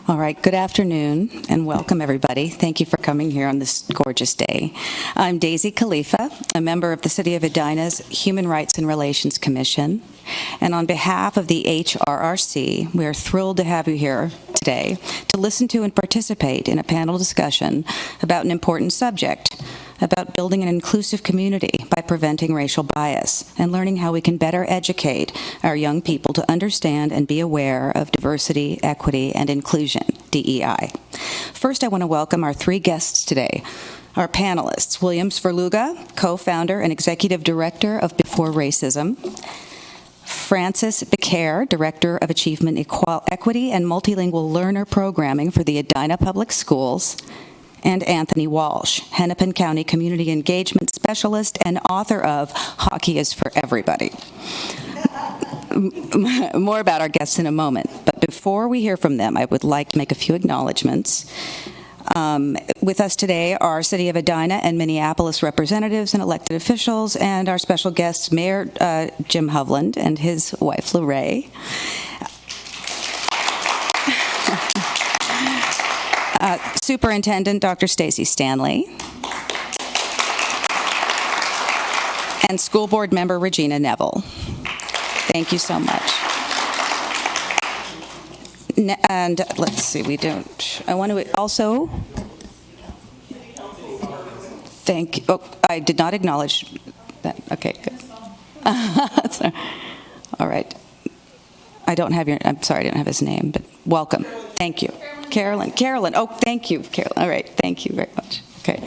All right, good afternoon and welcome everybody. Thank you for coming here on this gorgeous day. I'm Daisy Khalifa, a member of the City of Edina's Human Rights and Relations Commission. And on behalf of the HRRC, we are thrilled to have you here today to listen to and participate in a panel discussion about an important subject, about building an inclusive community by preventing racial bias and learning how we can better educate our young people to understand and be aware of diversity, equity, and inclusion, DEI. First, I want to welcome our three guests today. Our panelists, William Sverluga, co-founder and executive director of Before Racism, Frances Becaire, Director of Achievement Equity and Multilingual Learner Programming for the Edina Public Schools, and Anthony Walsh, Hennepin County Community Engagement Specialist and author of Hockey is for Everybody. More about our guests in a moment, but before we hear from them, I would like to make a few acknowledgments. With us today are City of Edina and Minneapolis representatives and elected officials, and our special guests, Mayor Jim Hovland and his wife, Lorraine. Superintendent Dr. Stacy Stanley, and School Board Member Regina Neville. Thank you so much. And let's see, I want to also I did not acknowledge that. Okay, good. All right. I'm sorry, I didn't have his name, but welcome. Thank you. Carolyn. Oh, thank you, Carolyn. All right, thank you very much. Okay.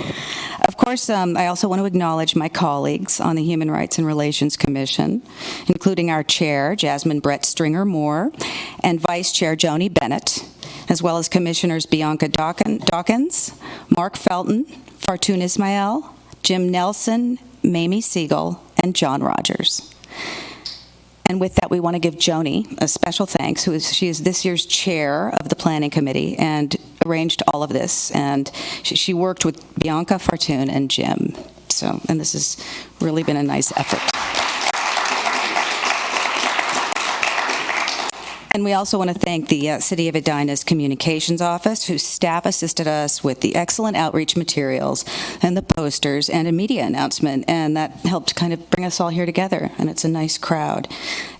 Of course, I also want to acknowledge my colleagues on the Human Rights and Relations Commission, including our chair, Jasmine Brett Stringer-Moore, and Vice Chair Joni Bennett, as well as Commissioners Bianca Dawkins, Mark Felton, Fartun Ismail, Jim Nelson, Mamie Siegel, and John Rogers. And with that, we want to give Joni a special thanks. She is this year's chair of the Planning Committee and arranged all of this. And she worked with Bianca, Fartun, and Jim. And this has really been a nice effort. And we also want to thank the City of Edina's Communications Office, whose staff assisted us with the excellent outreach materials and the posters and a media announcement, and that helped kind of bring us all here together, and it's a nice crowd.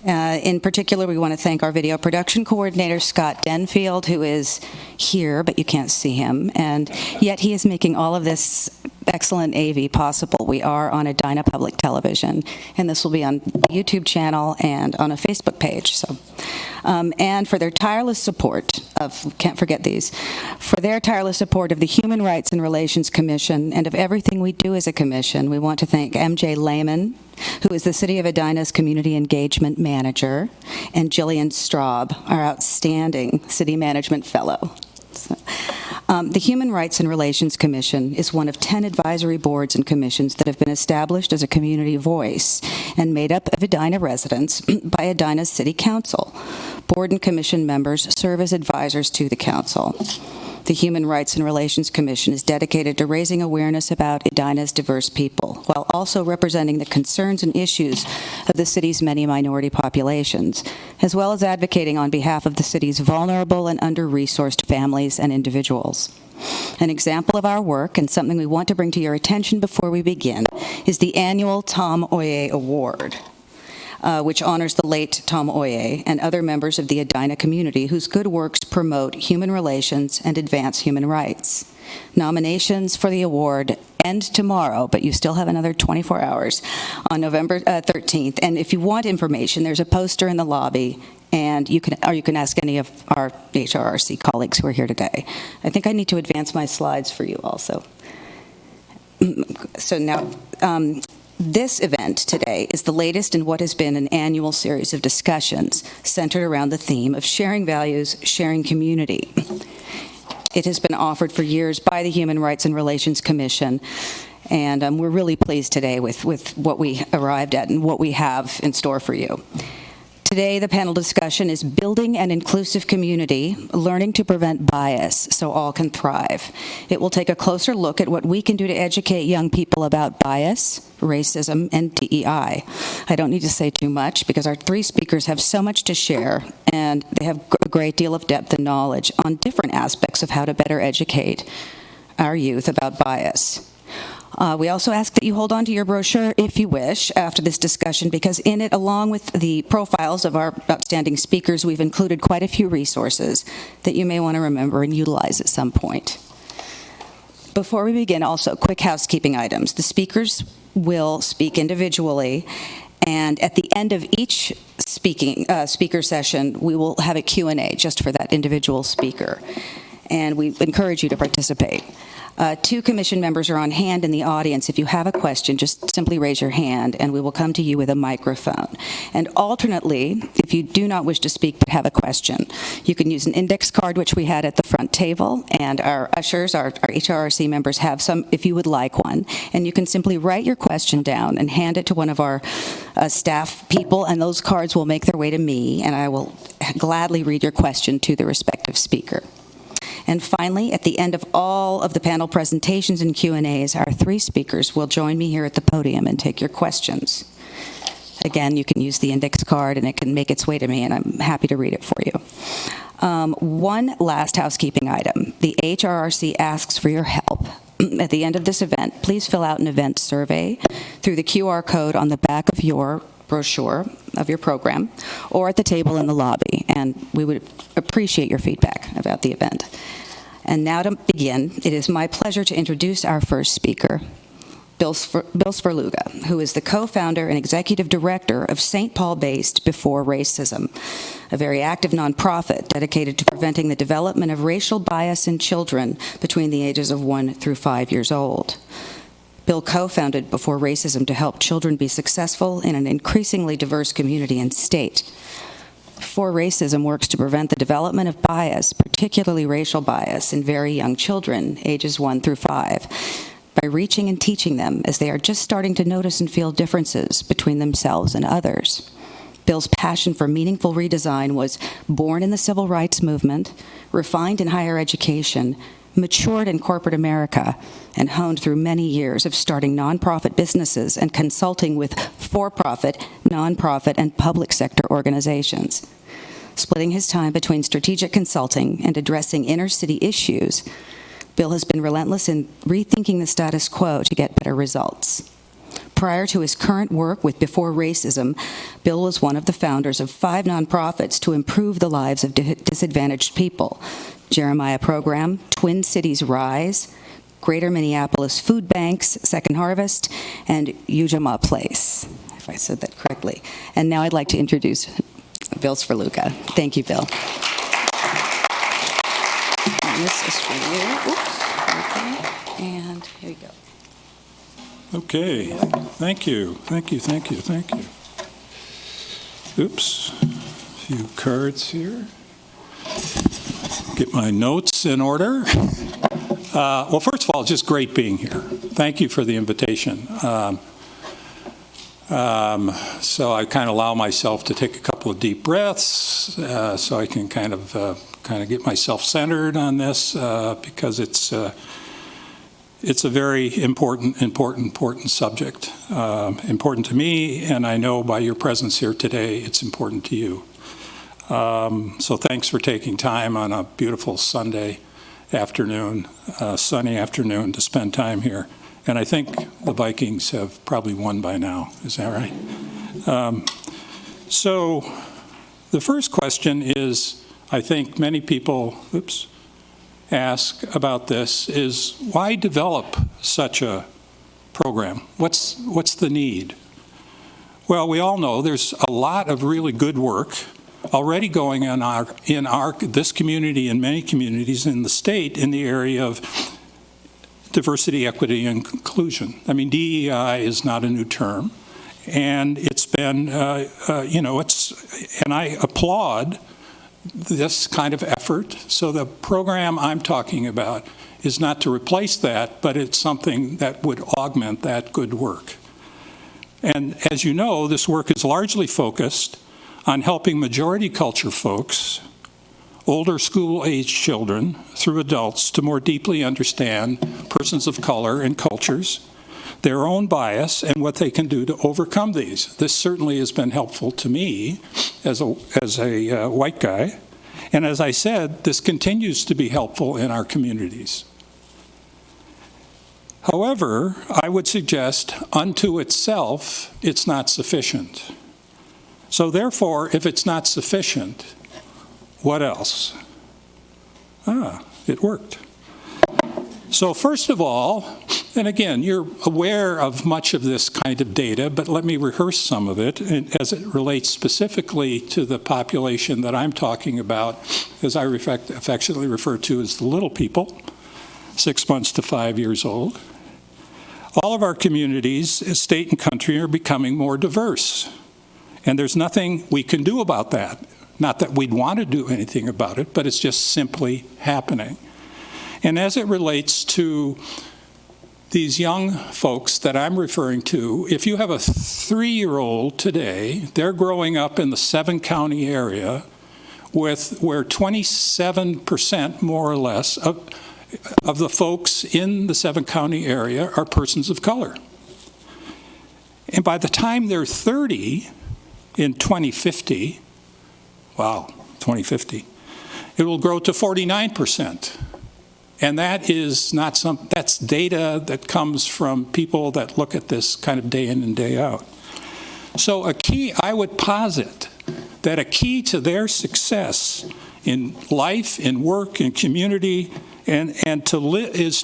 In particular, we want to thank our video production coordinator, Scott Denfield, who is here, but you can't see him, and yet he is making all of this excellent AV possible. We are on Edina Public Television, and this will be on the YouTube channel and on a Facebook page. And for their tireless support can't forget these, for their tireless support of the Human Rights and Relations Commission and of everything we do as a commission, we want to thank MJ Lehman, who is the City of Edina's Community Engagement Manager, and Jillian Straub, our outstanding City Management Fellow. The Human Rights and Relations Commission is one of 10 advisory boards and commissions that have been established as a community voice and made up of Edina residents by Edina's City Council. Board and commission members serve as advisors to the council. The Human Rights and Relations Commission is dedicated to raising awareness about Edina's diverse people, while also representing the concerns and issues of the city's many minority populations, as well as advocating on behalf of the city's vulnerable and under-resourced families and individuals. An example of our work, and something we want to bring to your attention before we begin, is the annual Tom Oye Award, which honors the late Tom Oye and other members of the Edina community whose good works promote human relations and advance human rights. Nominations for the award end tomorrow, but you still have another 24 hours on November 13th. And if you want information, there's a poster in the lobby, and you can ask any of our HRRC colleagues who are here today. I think I need to advance my slides for you also. So now, this event today is the latest in what has been an annual series of discussions centered around the theme of sharing values, sharing community. It has been offered for years by the Human Rights and Relations Commission, and we're really pleased today with what we arrived at and what we have in store for you. Today, the panel discussion is Building an Inclusive Community, Learning to Prevent Bias so All Can Thrive. It will take a closer look at what we can do to educate young people about bias, racism, and DEI. I don't need to say too much because our three speakers have so much to share, and they have a great deal of depth and knowledge on different aspects of how to better educate our youth about bias. We also ask that you hold on to your brochure if you wish after this discussion, because in it, along with the profiles of our outstanding speakers, we've included quite a few resources that you may want to remember and utilize at some point. Before we begin, also, quick housekeeping items. The speakers will speak individually, and at the end of each speaker session, we will have a Q&A just for that individual speaker, and we encourage you to participate. Two commission members are on hand in the audience. If you have a question, just simply raise your hand, and we will come to you with a microphone. And alternately, if you do not wish to speak but have a question, you can use an index card, which we had at the front table, and our ushers, our HRRC members have some if you would like one. And you can simply write your question down and hand it to one of our staff people, and those cards will make their way to me, and I will gladly read your question to the respective speaker. And finally, at the end of all of the panel presentations and Q&As, our three speakers will join me here at the podium and take your questions. Again, you can use the index card and it can make its way to me, and I'm happy to read it for you. One last housekeeping item. The HRRC asks for your help. At the end of this event, please fill out an event survey through the QR code on the back of your brochure of your program, or at the table in the lobby, and we would appreciate your feedback about the event. And now to begin, it is my pleasure to introduce our first speaker, Bill Svrluga, who is the co-founder and executive director of St. Paul-based Before Racism, a very active nonprofit dedicated to preventing the development of racial bias in children between the ages of 1 through 5 years old. Bill co-founded Before Racism to help children be successful in an increasingly diverse community and state. Before Racism works to prevent the development of bias, particularly racial bias, in very young children, ages 1 through 5, by reaching and teaching them as they are just starting to notice and feel differences between themselves and others. Bill's passion for meaningful redesign was born in the civil rights movement, refined in higher education, matured in corporate America, and honed through many years of starting nonprofit businesses and consulting with for-profit, nonprofit, and public sector organizations. Splitting his time between strategic consulting and addressing inner-city issues, Bill has been relentless in rethinking the status quo to get better results. Prior to his current work with Before Racism, Bill was one of the founders of 5 nonprofits to improve the lives of disadvantaged people: Jeremiah Program, Twin Cities Rise, Greater Minneapolis Food Banks, Second Harvest, and Ujamaa Place, if I said that correctly. And now I'd like to introduce Bill Svrluga. Thank you, Bill. And this is for you. Oops. Okay. And here you go. Okay. Thank you. Thank you. Thank you. Thank you. Oops. A few cards here. Get my notes in order. Well, first of all, it's just great being here. Thank you for the invitation. So I kind of allow myself to take a couple of deep breaths so I can kind of get myself centered on this because it's a very important subject, important to me, and I know by your presence here today, it's important to you. So thanks for taking time on a beautiful Sunday afternoon, sunny afternoon, to spend time here. And I think the Vikings have probably won by now. Is that right? So the first question is, I think many people, ask about this, is why develop such a program? What's the need? Well, we all know there's a lot of really good work already going on in this community and many communities in the state in the area of diversity, equity, and inclusion. I mean, DEI is not a new term, and it's been, and I applaud this kind of effort. So the program I'm talking about is not to replace that, but it's something that would augment that good work. And as you know, this work is largely focused on helping majority culture folks, older school-age children, through adults to more deeply understand persons of color and cultures, their own bias, and what they can do to overcome these. This certainly has been helpful to me as a white guy. And as I said, this continues to be helpful in our communities. However, I would suggest unto itself, it's not sufficient. So therefore, if it's not sufficient, what else? It worked. So first of all, and again, you're aware of much of this kind of data, but let me rehearse some of it as it relates specifically to the population that I'm talking about, as I affectionately refer to as the little people, 6 months to 5 years old. All of our communities, state and country, are becoming more diverse. And there's nothing we can do about that. Not that we'd want to do anything about it, but it's just simply happening. And as it relates to these young folks that I'm referring to, if you have a 3-year-old today, they're growing up in the 7-county area where 27% more or less of the folks in the 7-county area are persons of color. And by the time they're 30 in 2050, wow, 2050, it will grow to 49%. And that is not that's data that comes from people that look at this kind of day in and day out. So I would posit that a key to their success in life, in work, in community, and to live is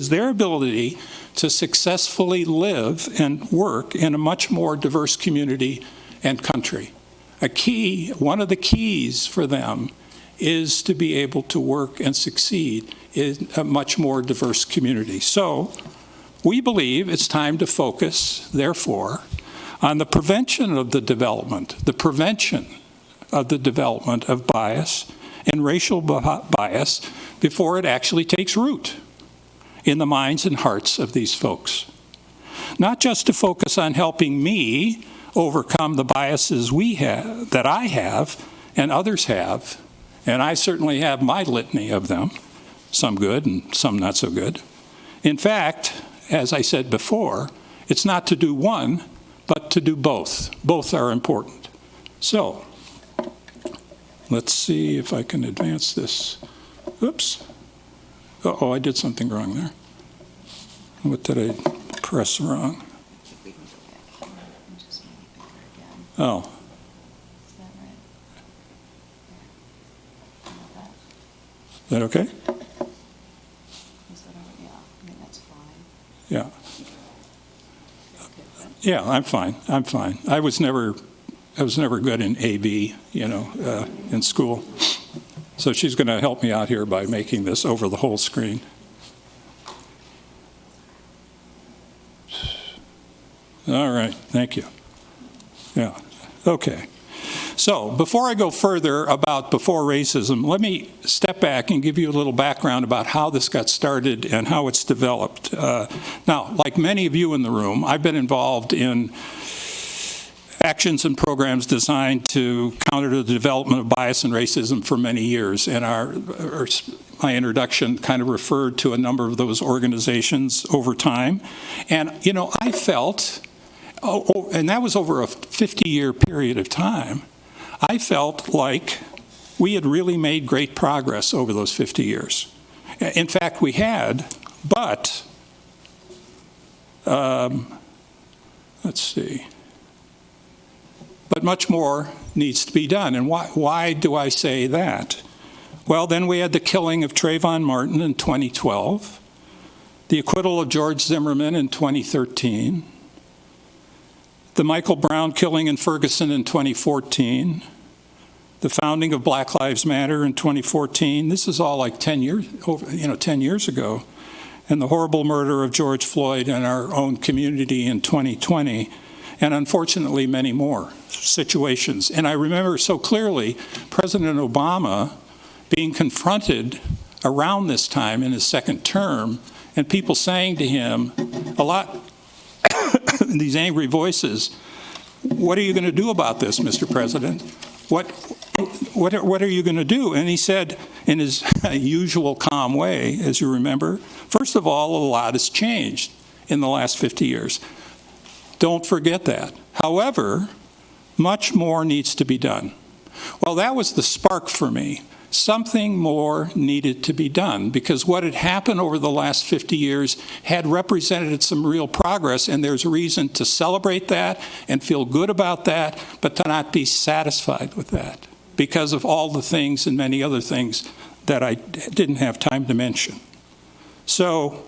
their ability to successfully live and work in a much more diverse community and country. One of the keys for them is to be able to work and succeed in a much more diverse community. So we believe it's time to focus, therefore, on the prevention of the development of bias and racial bias before it actually takes root in the minds and hearts of these folks. Not just to focus on helping me overcome the biases that I have and others have, and I certainly have my litany of them, some good and some not so good. In fact, as I said before, it's not to do one, but to do both. Both are important. So, let's see if I can advance this. Oops. Uh-oh, I did something wrong there. What did I press wrong? Oh. Is that okay? Yeah. Yeah, I'm fine. I was never good in AV, in school. So she's going to help me out here by making this over the whole screen. All right, thank you. Yeah, okay. So before I go further about before racism, let me step back and give you a little background about how this got started and how it's developed. Now, like many of you in the room, I've been involved in actions and programs designed to counter the development of bias and racism for many years. And my introduction kind of referred to a number of those organizations over time. And, I felt, and that was over a 50-year period of time, I felt like we had really made great progress over those 50 years. In fact, we had, but, let's see. But much more needs to be done. And why do I say that? Well, then we had the killing of Trayvon Martin in 2012, the acquittal of George Zimmerman in 2013, the Michael Brown killing in Ferguson in 2014, the founding of Black Lives Matter in 2014. This is all like 10 years ago. And the horrible murder of George Floyd in our own community in 2020. And unfortunately, many more situations. And I remember so clearly President Obama being confronted around this time in his second term, and people saying to him a lot, these angry voices, what are you going to do about this, Mr. President? What are you going to do? And he said, in his usual calm way, as you remember, first of all, a lot has changed in the last 50 years. Don't forget that. However, much more needs to be done. Well, that was the spark for me. Something more needed to be done, because what had happened over the last 50 years had represented some real progress, and there's a reason to celebrate that and feel good about that, but to not be satisfied with that because of all the things and many other things that I didn't have time to mention. So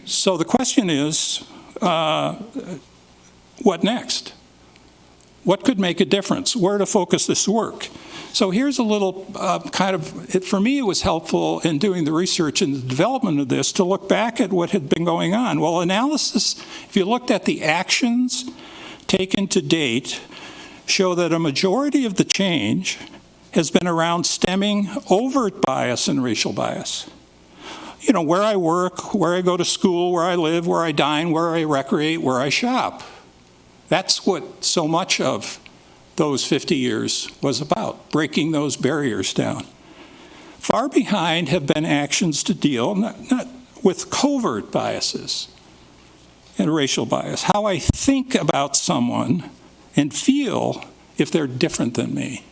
the question is, what next? What could make a difference? Where to focus this work? So here's a little for me, it was helpful in doing the research and the development of this to look back at what had been going on. Well, analysis, if you looked at the actions taken to date, show that a majority of the change has been around stemming overt bias and racial bias. You know, where I work, where I go to school, where I live, where I dine, where I recreate, where I shop. That's what so much of those 50 years was about, breaking those barriers down. Far behind have been actions to deal not with covert biases and racial bias, how I think about someone and feel if they're different than me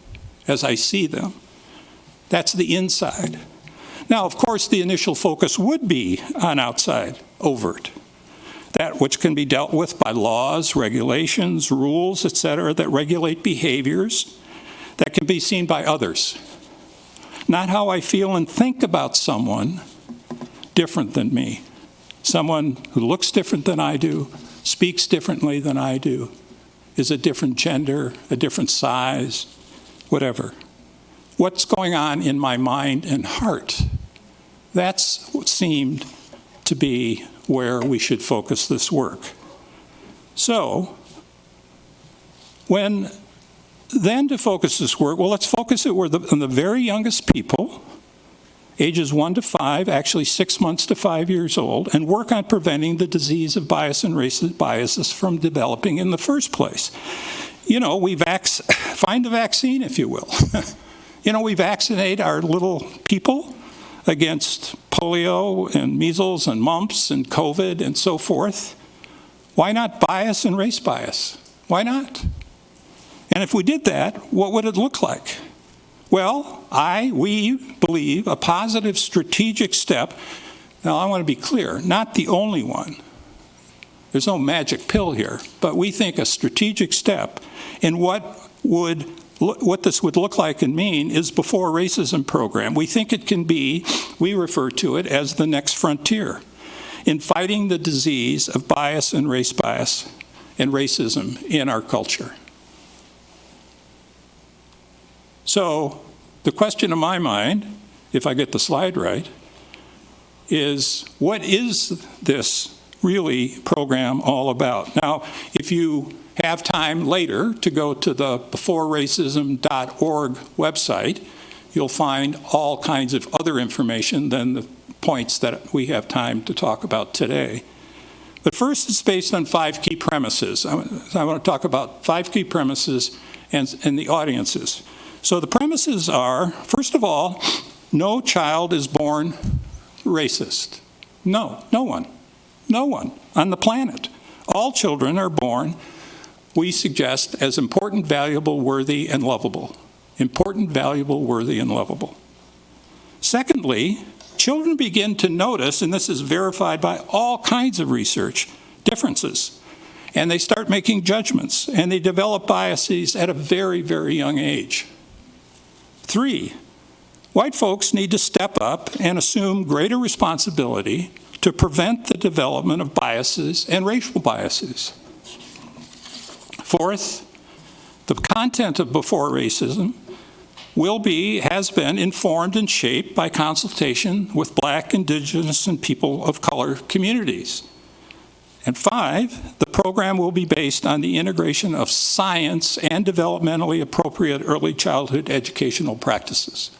as I see them. That's the inside. Now, of course, the initial focus would be on outside, overt. That which can be dealt with by laws, regulations, rules, etc., that regulate behaviors that can be seen by others. Not how I feel and think about someone different than me. Someone who looks different than I do, speaks differently than I do, is a different gender, a different size, whatever. What's going on in my mind and heart? That's what seemed to be where we should focus this work. So, then to focus this work, well, let's focus it on the very youngest people, ages 1 to 5, actually 6 months to 5 years old, and work on preventing the disease of bias and racist biases from developing in the first place. You know, find the vaccine, if you will. You know, we vaccinate our little people against polio and measles and mumps and COVID and so forth. Why not bias and race bias? Why not? And if we did that, what would it look like? Well, we believe a positive strategic step. Now, I want to be clear, not the only one. There's no magic pill here, but we think a strategic step in what this would look like and mean is Before Racism program. We think it can be, we refer to it as the next frontier in fighting the disease of bias and race bias and racism in our culture. So the question in my mind, if I get the slide right, is what is this really program all about? Now, if you have time later to go to the beforeracism.org website, you'll find all kinds of other information than the points that we have time to talk about today. But first, it's based on 5 key premises. I want to talk about 5 key premises and the audiences. So the premises are, first of all, no child is born racist. No one on the planet. All children are born, we suggest, as important, valuable, worthy, and lovable. Important, valuable, worthy, and lovable. Secondly, children begin to notice, and this is verified by all kinds of research, differences. And they start making judgments, and they develop biases at a very, very young age. 3, white folks need to step up and assume greater responsibility to prevent the development of biases and racial biases. 4th, the content of Before Racism has been informed and shaped by consultation with Black, Indigenous, and people of color communities. And 5, the program will be based on the integration of science and developmentally appropriate early childhood educational practices.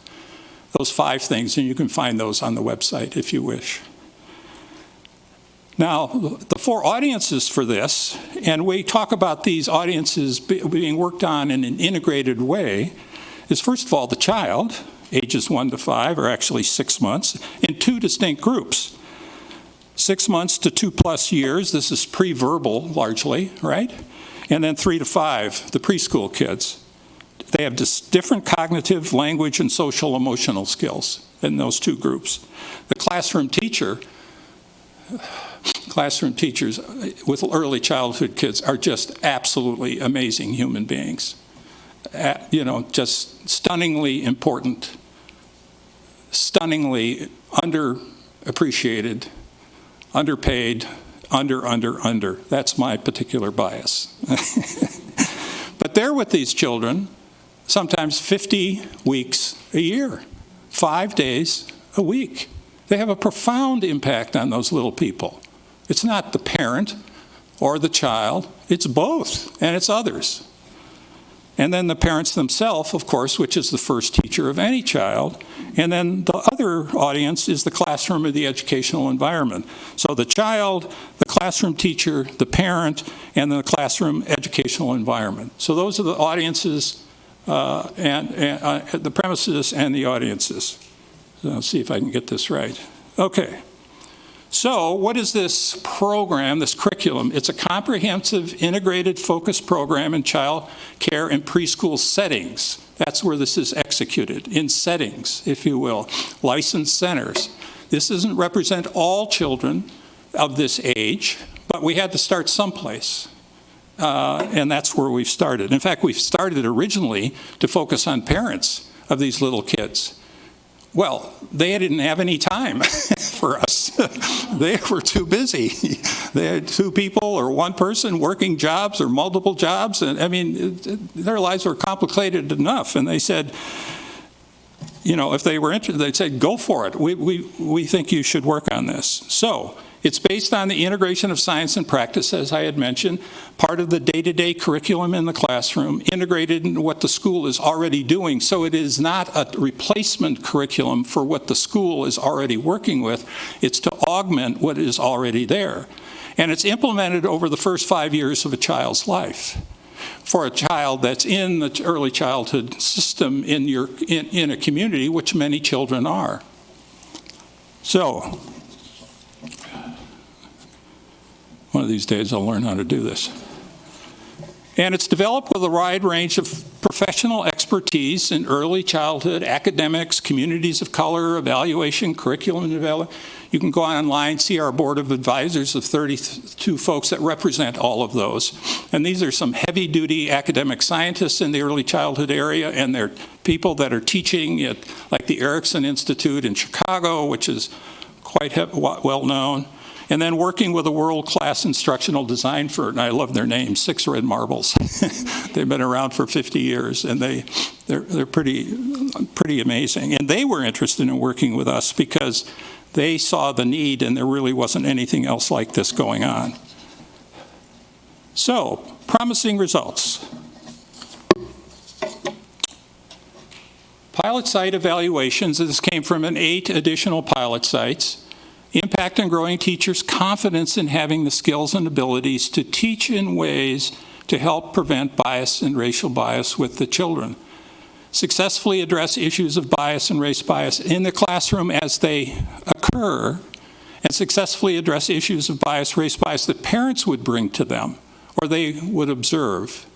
Those 5 things, and you can find those on the website if you wish. Now, the 4 audiences for this, and we talk about these audiences being worked on in an integrated way, is first of all the child, ages 1 to 5, or actually 6 months, in 2 distinct groups. 6 months to 2+ years, this is pre-verbal largely, right? And then 3 to 5, the preschool kids. They have different cognitive, language, and social emotional skills in those 2 groups. The classroom teachers with early childhood kids are just absolutely amazing human beings. Just stunningly important, stunningly underappreciated, underpaid, under. That's my particular bias. But they're with these children sometimes 50 weeks a year, 5 days a week. They have a profound impact on those little people. It's not the parent or the child, it's both, and it's others. And then the parents themselves, of course, which is the first teacher of any child. And then the other audience is the classroom or the educational environment. So the child, the classroom teacher, the parent, and the classroom educational environment. So those are the audiences, and the premises and the audiences. So let's see if I can get this right. Okay. So what is this program, this curriculum? It's a comprehensive, integrated, focused program in child care and preschool settings. That's where this is executed, in settings, if you will, licensed centers. This doesn't represent all children of this age, but we had to start someplace. And that's where we've started. In fact, we've started originally to focus on parents of these little kids. Well, they didn't have any time for us. They were too busy. They had 2 people or 1 person working jobs or multiple jobs. And I mean, their lives were complicated enough. And they said, if they were interested, they said, go for it. We think you should work on this. So it's based on the integration of science and practice, as I had mentioned, part of the day-to-day curriculum in the classroom, integrated into what the school is already doing. So it is not a replacement curriculum for what the school is already working with. It's to augment what is already there. And it's implemented over the first 5 years of a child's life. For a child that's in the early childhood system in a community, which many children are. So, one of these days I'll learn how to do this. And it's developed with a wide range of professional expertise in early childhood, academics, communities of color, evaluation, curriculum development. You can go online, see our board of advisors of 32 folks that represent all of those. And these are some heavy-duty academic scientists in the early childhood area, and they're people that are teaching at like the Erickson Institute in Chicago, which is quite well known. And then working with a world-class instructional design firm, and I love their name, 6 Red Marbles. They've been around for 50 years, and they're pretty amazing. And they were interested in working with us because they saw the need, and there really wasn't anything else like this going on. So, promising results. Pilot site evaluations, this came from 8 additional pilot sites. Impact on growing teachers' confidence in having the skills and abilities to teach in ways to help prevent bias and racial bias with the children. Successfully address issues of bias and race bias in the classroom as they occur, and successfully address issues of bias, race bias that parents would bring to them or they would observe.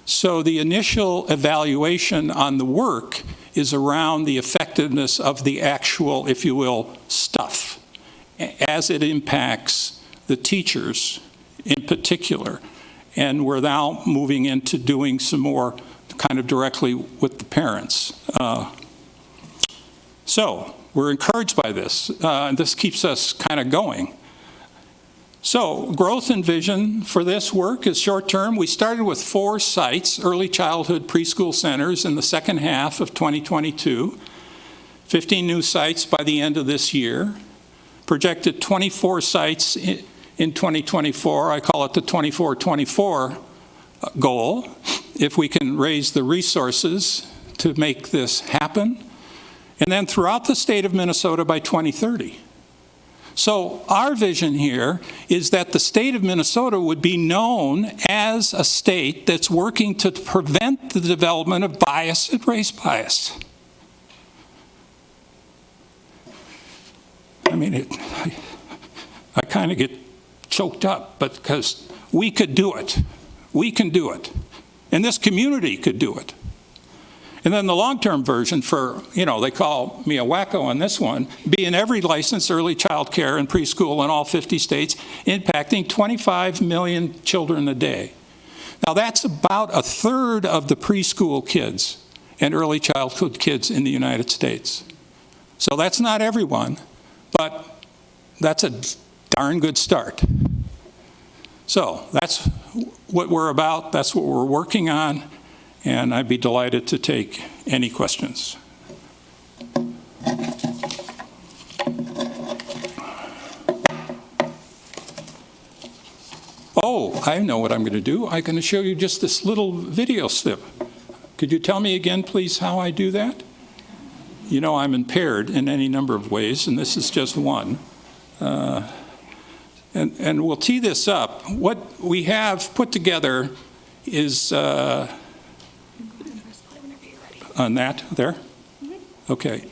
So the initial evaluation on the work is around the effectiveness of the actual, if you will, stuff, as it impacts the teachers in particular. And we're now moving into doing some more kind of directly with the parents. So we're encouraged by this. This keeps us kind of going. So growth and vision for this work is short term. We started with 4 sites, early childhood preschool centers, in the second half of 2022. 15 new sites by the end of this year. Projected 24 sites in 2024. I call it the 24-24 goal, if we can raise the resources to make this happen. And then throughout the state of Minnesota by 2030. So our vision here is that the state of Minnesota would be known as a state that's working to prevent the development of bias and race bias. I mean, I kind of get choked up, but because we could do it. We can do it. And this community could do it. And then the long-term version for, they call me a wacko on this one, be in every licensed early child care and preschool in all 50 states, impacting 25 million children a day. Now that's about a third of the preschool kids and early childhood kids in the United States. So that's not everyone, but that's a darn good start. So that's what we're about, that's what we're working on. And I'd be delighted to take any questions. Oh, I know what I'm going to do. I'm going to show you just this little video snip. Could you tell me again, please, how I do that? I'm impaired in any number of ways, and this is just one. And we'll tee this up. What we have put together is... on that there? Okay.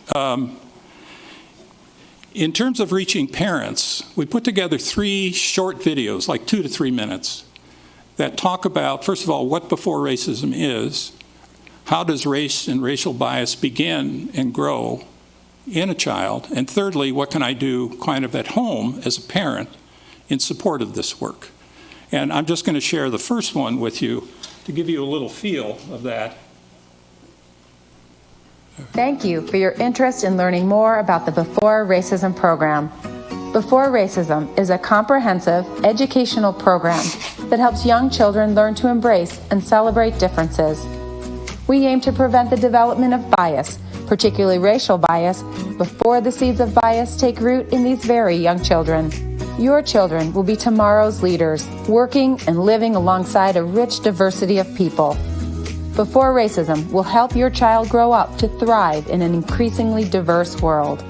In terms of reaching parents, we put together 3 short videos, like 2 to 3 minutes, that talk about, first of all, what before racism is, how does race and racial bias begin and grow in a child, and thirdly, what can I do kind of at home as a parent in support of this work. And I'm just going to share the first one with you to give you a little feel of that. Thank you for your interest in learning more about the Before Racism program. Before Racism is a comprehensive educational program that helps young children learn to embrace and celebrate differences. We aim to prevent the development of bias, particularly racial bias, before the seeds of bias take root in these very young children. Your children will be tomorrow's leaders, working and living alongside a rich diversity of people. Before Racism will help your child grow up to thrive in an increasingly diverse world.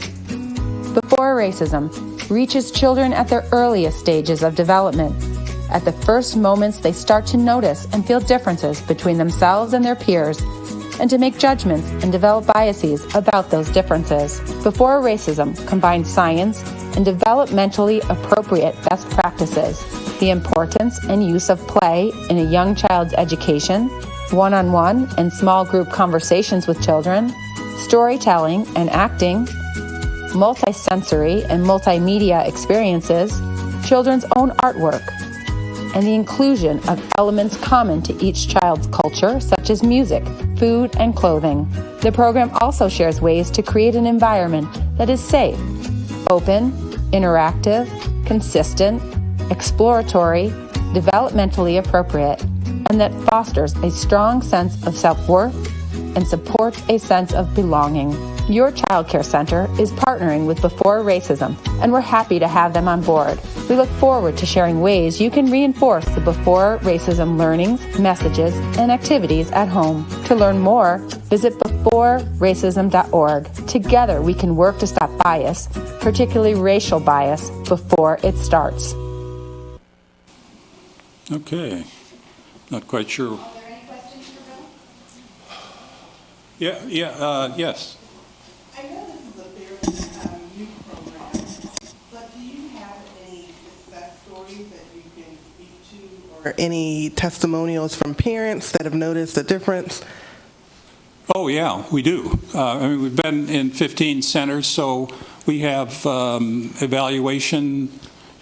Before Racism reaches children at their earliest stages of development, at the first moments they start to notice and feel differences between themselves and their peers, and to make judgments and develop biases about those differences. Before Racism combines science and developmentally appropriate best practices, the importance and use of play in a young child's education, one-on-one and small group conversations with children, storytelling and acting, multisensory and multimedia experiences, children's own artwork, and the inclusion of elements common to each child's culture, such as music, food, and clothing. The program also shares ways to create an environment that is safe, open, interactive, consistent, exploratory, developmentally appropriate, and that fosters a strong sense of self-worth and supports a sense of belonging. Your Child Care Center is partnering with Before Racism, and we're happy to have them on board. We look forward to sharing ways you can reinforce the Before Racism learnings, messages, and activities at home. To learn more, visit beforeracism.org. Together, we can work to stop bias, particularly racial bias, before it starts. Okay. Not quite sure. Are there any questions for Bill? Yes. I know this is a very new program, but do you have any success stories that you can speak to, or any testimonials from parents that have noticed a difference? Oh, yeah, we do. We've been in 15 centers, so we have evaluation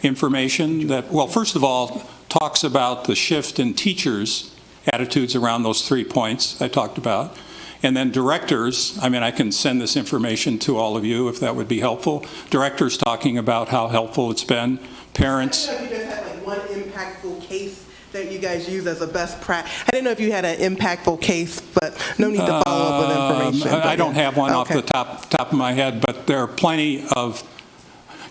information that, well, first of all, talks about the shift in teachers' attitudes around those 3 points I talked about. And then directors, I can send this information to all of you if that would be helpful. Directors talking about how helpful it's been. Parents. I didn't know if you just had like one impactful case that you guys use as a best practice. I didn't know if you had an impactful case, but no need to follow up with information. I don't have one off Okay. the top of my head, but there are plenty of,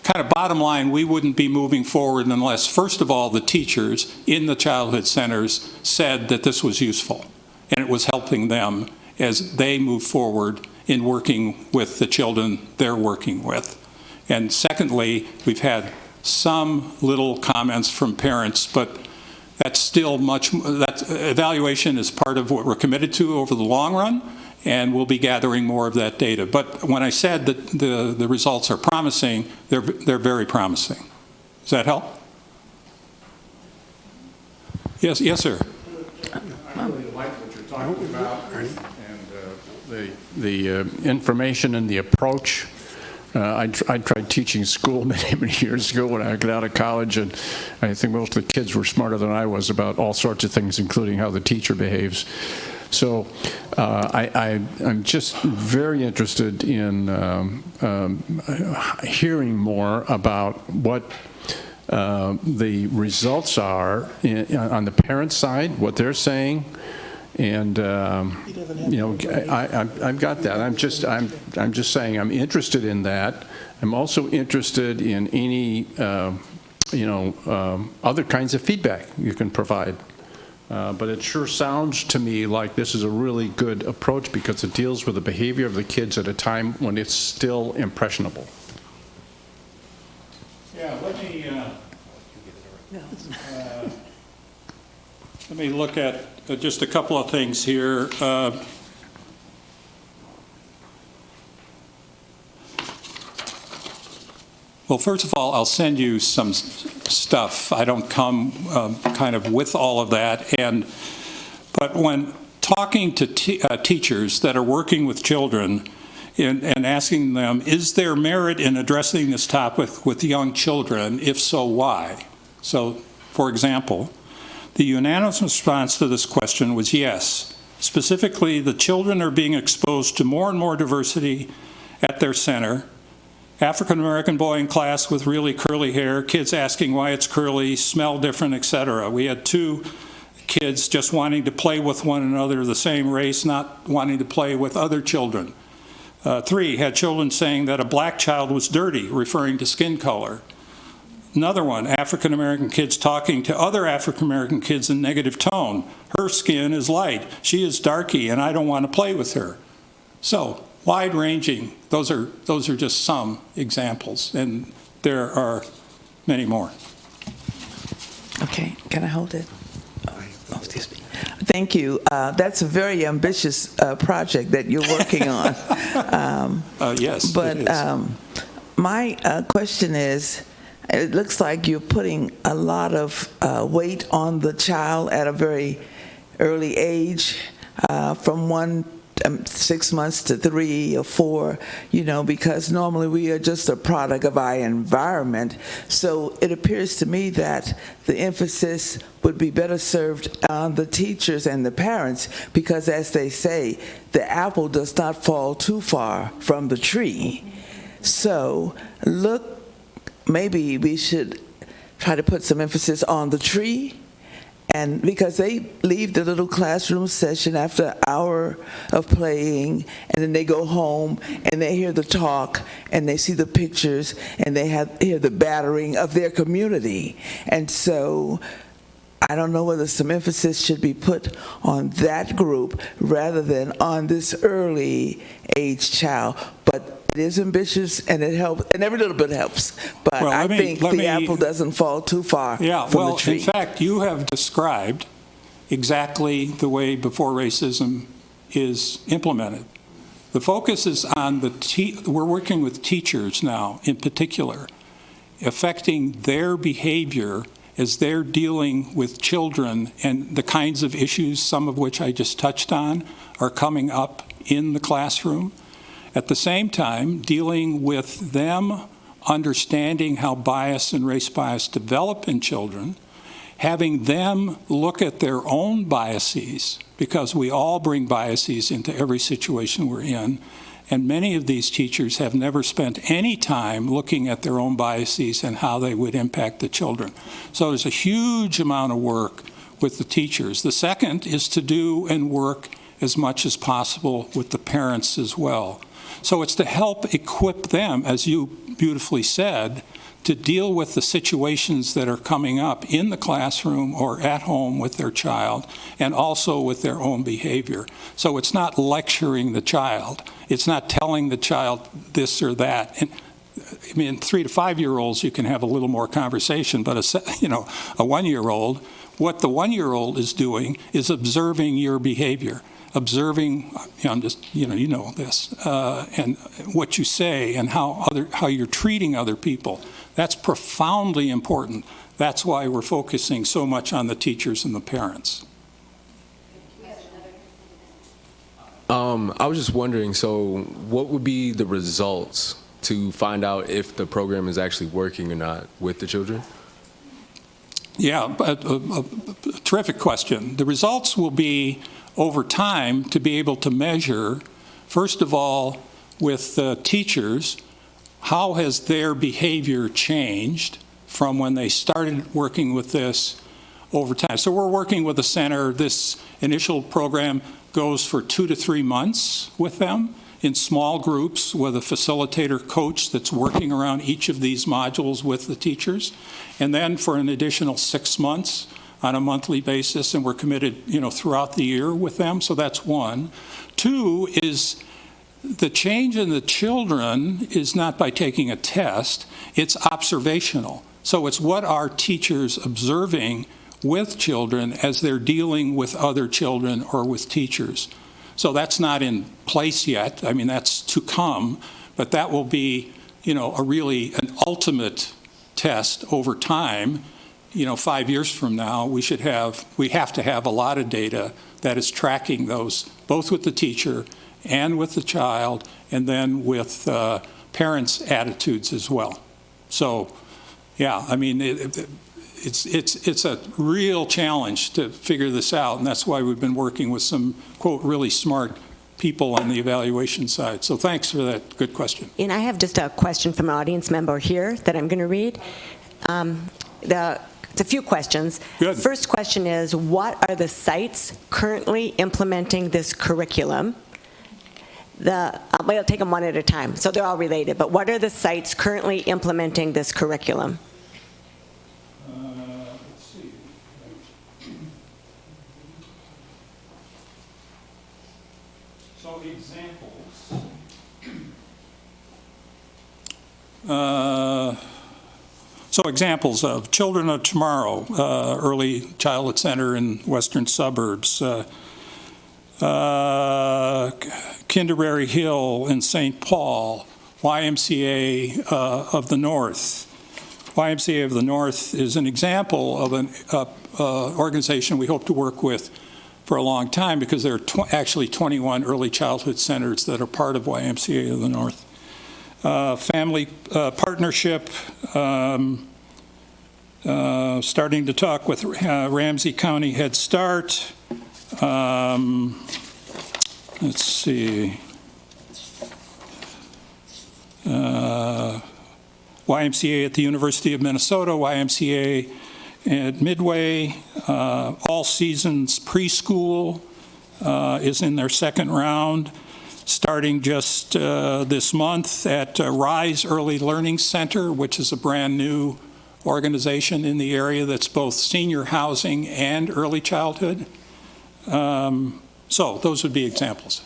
kind of bottom line, we wouldn't be moving forward unless, first of all, the teachers in the childhood centers said that this was useful and it was helping them as they move forward in working with the children they're working with. And secondly, we've had some little comments from parents, but that's still that evaluation is part of what we're committed to over the long run, and we'll be gathering more of that data. But when I said that the results are promising, they're very promising. Does that help? Yes, sir. I really like what you're talking about, and the information and the approach. I tried teaching school many years ago when I got out of college, and I think most of the kids were smarter than I was about all sorts of things, including how the teacher behaves. So I'm just very interested in hearing more about what the results are on the parent side, what they're saying, and I've got that. I'm just saying I'm interested in that. I'm also interested in any other kinds of feedback you can provide. But it sure sounds to me like this is a really good approach because it deals with the behavior of the kids at a time when it's still impressionable. Yeah, let me look at just a couple of things here. Well, first of all, I'll send you some stuff. I don't come kind of with all of that. But when talking to teachers that are working with children and asking them, is there merit in addressing this topic with young children? If so, why? So, for example, the unanimous response to this question was yes. Specifically, the children are being exposed to more and more diversity at their center. African-American boy in class with really curly hair, kids asking why it's curly, smell different, etc. We had 2 kids just wanting to play with one another, the same race, not wanting to play with other children. 3 had children saying that a black child was dirty, referring to skin color. Another one, African-American kids talking to other African-American kids in negative tone. Her skin is light, she is darky, and I don't want to play with her. So, wide-ranging. Those are just some examples, and there are many more. Okay, can I hold it? Oh, excuse me. Thank you. That's a very ambitious project that you're working on. Yes, but it is. My question is, it looks like you're putting a lot of weight on the child at a very early age, from 6 months to 3 or 4, because normally we are just a product of our environment. So it appears to me that the emphasis would be better served on the teachers and the parents, because as they say, the apple does not fall too far from the tree. So maybe we should try to put some emphasis on the tree. And because they leave the little classroom session after an hour of playing, and then they go home and they hear the talk and they see the pictures and they hear the battering of their community. And so I don't know whether some emphasis should be put on that group rather than on this early age child. But it is ambitious, and it helps, and every little bit helps. But I think the apple doesn't fall too far from the tree. In fact, you have described exactly the way Before Racism is implemented. The focus is on we're working with teachers now, in particular, affecting their behavior as they're dealing with children, and the kinds of issues, some of which I just touched on, are coming up in the classroom. At the same time, dealing with them understanding how bias and race bias develop in children, having them look at their own biases, because we all bring biases into every situation we're in, and many of these teachers have never spent any time looking at their own biases and how they would impact the children. So there's a huge amount of work with the teachers. The second is to do and work as much as possible with the parents as well. So it's to help equip them, as you beautifully said, to deal with the situations that are coming up in the classroom or at home with their child, and also with their own behavior. So it's not lecturing the child. It's not telling the child this or that. And I mean, 3 to 5 year olds, you can have a little more conversation, but a 1 year old, what the 1 year old is doing is observing your behavior, observing, you know this, and what you say and how you're treating other people. That's profoundly important. That's why we're focusing so much on the teachers and the parents. I was just wondering, so what would be the results to find out if the program is actually working or not with the children? Yeah, a terrific question. The results will be over time to be able to measure, first of all, with the teachers, how has their behavior changed from when they started working with this over time. So we're working with the center. This initial program goes for 2 to 3 months with them in small groups with a facilitator coach that's working around each of these modules with the teachers. And then for an additional 6 months on a monthly basis, and we're committed, throughout the year with them. So that's one. 2 is the change in the children is not by taking a test, it's observational. So it's what are teachers observing with children as they're dealing with other children or with teachers. So that's not in place yet. I mean, that's to come, but that will be, an ultimate test over time. 5 years from now, we have to have a lot of data that is tracking those, both with the teacher and with the child, and then with parents' attitudes as well. So, yeah, I mean, it's a real challenge to figure this out, and that's why we've been working with some, quote, really smart people on the evaluation side. So thanks for that good question. And I have just a question from an audience member here that I'm going to read. It's a few questions. Good. First question is, what are the sites currently implementing this curriculum? I'll take them one at a time, so they're all related, but what are the sites currently implementing this curriculum? Let's see. So examples. Examples of Children of Tomorrow, Early Childhood Center in Western Suburbs, Kinderberry Hill in St. Paul, YMCA of the North. YMCA of the North is an example of an organization we hope to work with for a long time, because there are actually 21 early childhood centers that are part of YMCA of the North. Family Partnership, starting to talk with Ramsey County Head Start. Let's see. YMCA at the University of Minnesota, YMCA at Midway, All Seasons Preschool is in their second round, starting just this month at Rise Early Learning Center, which is a brand new organization in the area that's both senior housing and early childhood. So those would be examples.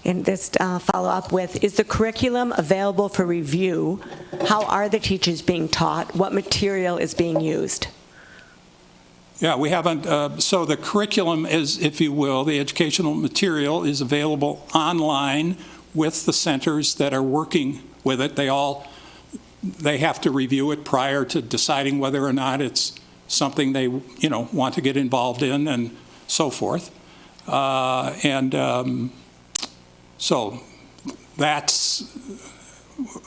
And this follow up with, is the curriculum available for review? How are the teachers being taught? What material is being used? Yeah, we haven't, so the curriculum is, if you will, the educational material is available online with the centers that are working with it. They have to review it prior to deciding whether or not it's something they, want to get involved in and so forth. So that's,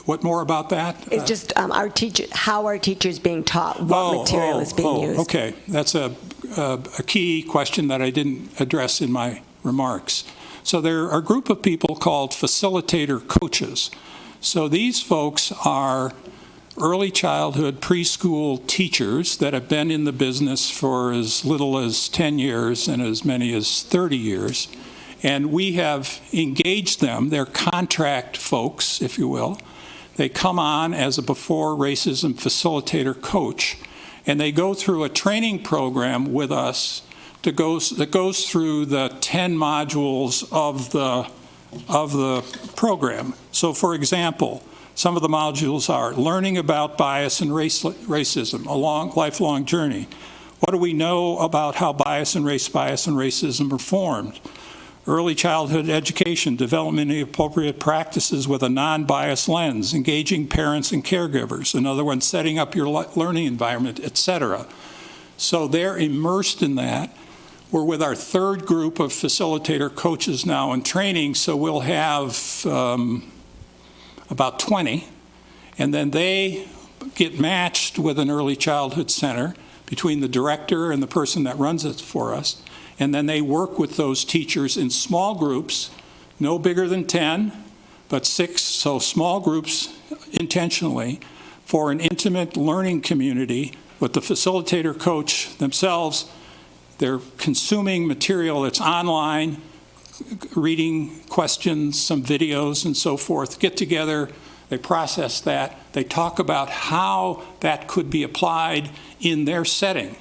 what more about that? It's just how are teachers being taught? What material is being used? Okay, that's a key question that I didn't address in my remarks. So there are a group of people called facilitator coaches. So these folks are early childhood preschool teachers that have been in the business for as little as 10 years and as many as 30 years. And we have engaged them. They're contract folks, if you will. They come on as a before racism facilitator coach, and they go through a training program with us that goes through the 10 modules of the program. So, for example, Some of the modules are learning about bias and racism, a lifelong journey. What do we know about how bias and racism are formed? Early childhood education, development of appropriate practices with a non-biased lens, engaging parents and caregivers. Another one, setting up your learning environment, etc. So they're immersed in that. We're with our third group of facilitator coaches now in training, so we'll have about 20, and then they get matched with an early childhood center between the director and the person that runs it for us, and then they work with those teachers in small groups, no bigger than 10, but 6, so small groups intentionally, for an intimate learning community with the facilitator coach themselves. They're consuming material that's online, reading questions, some videos and so forth, get together, they process that, they talk about how that could be applied in their setting.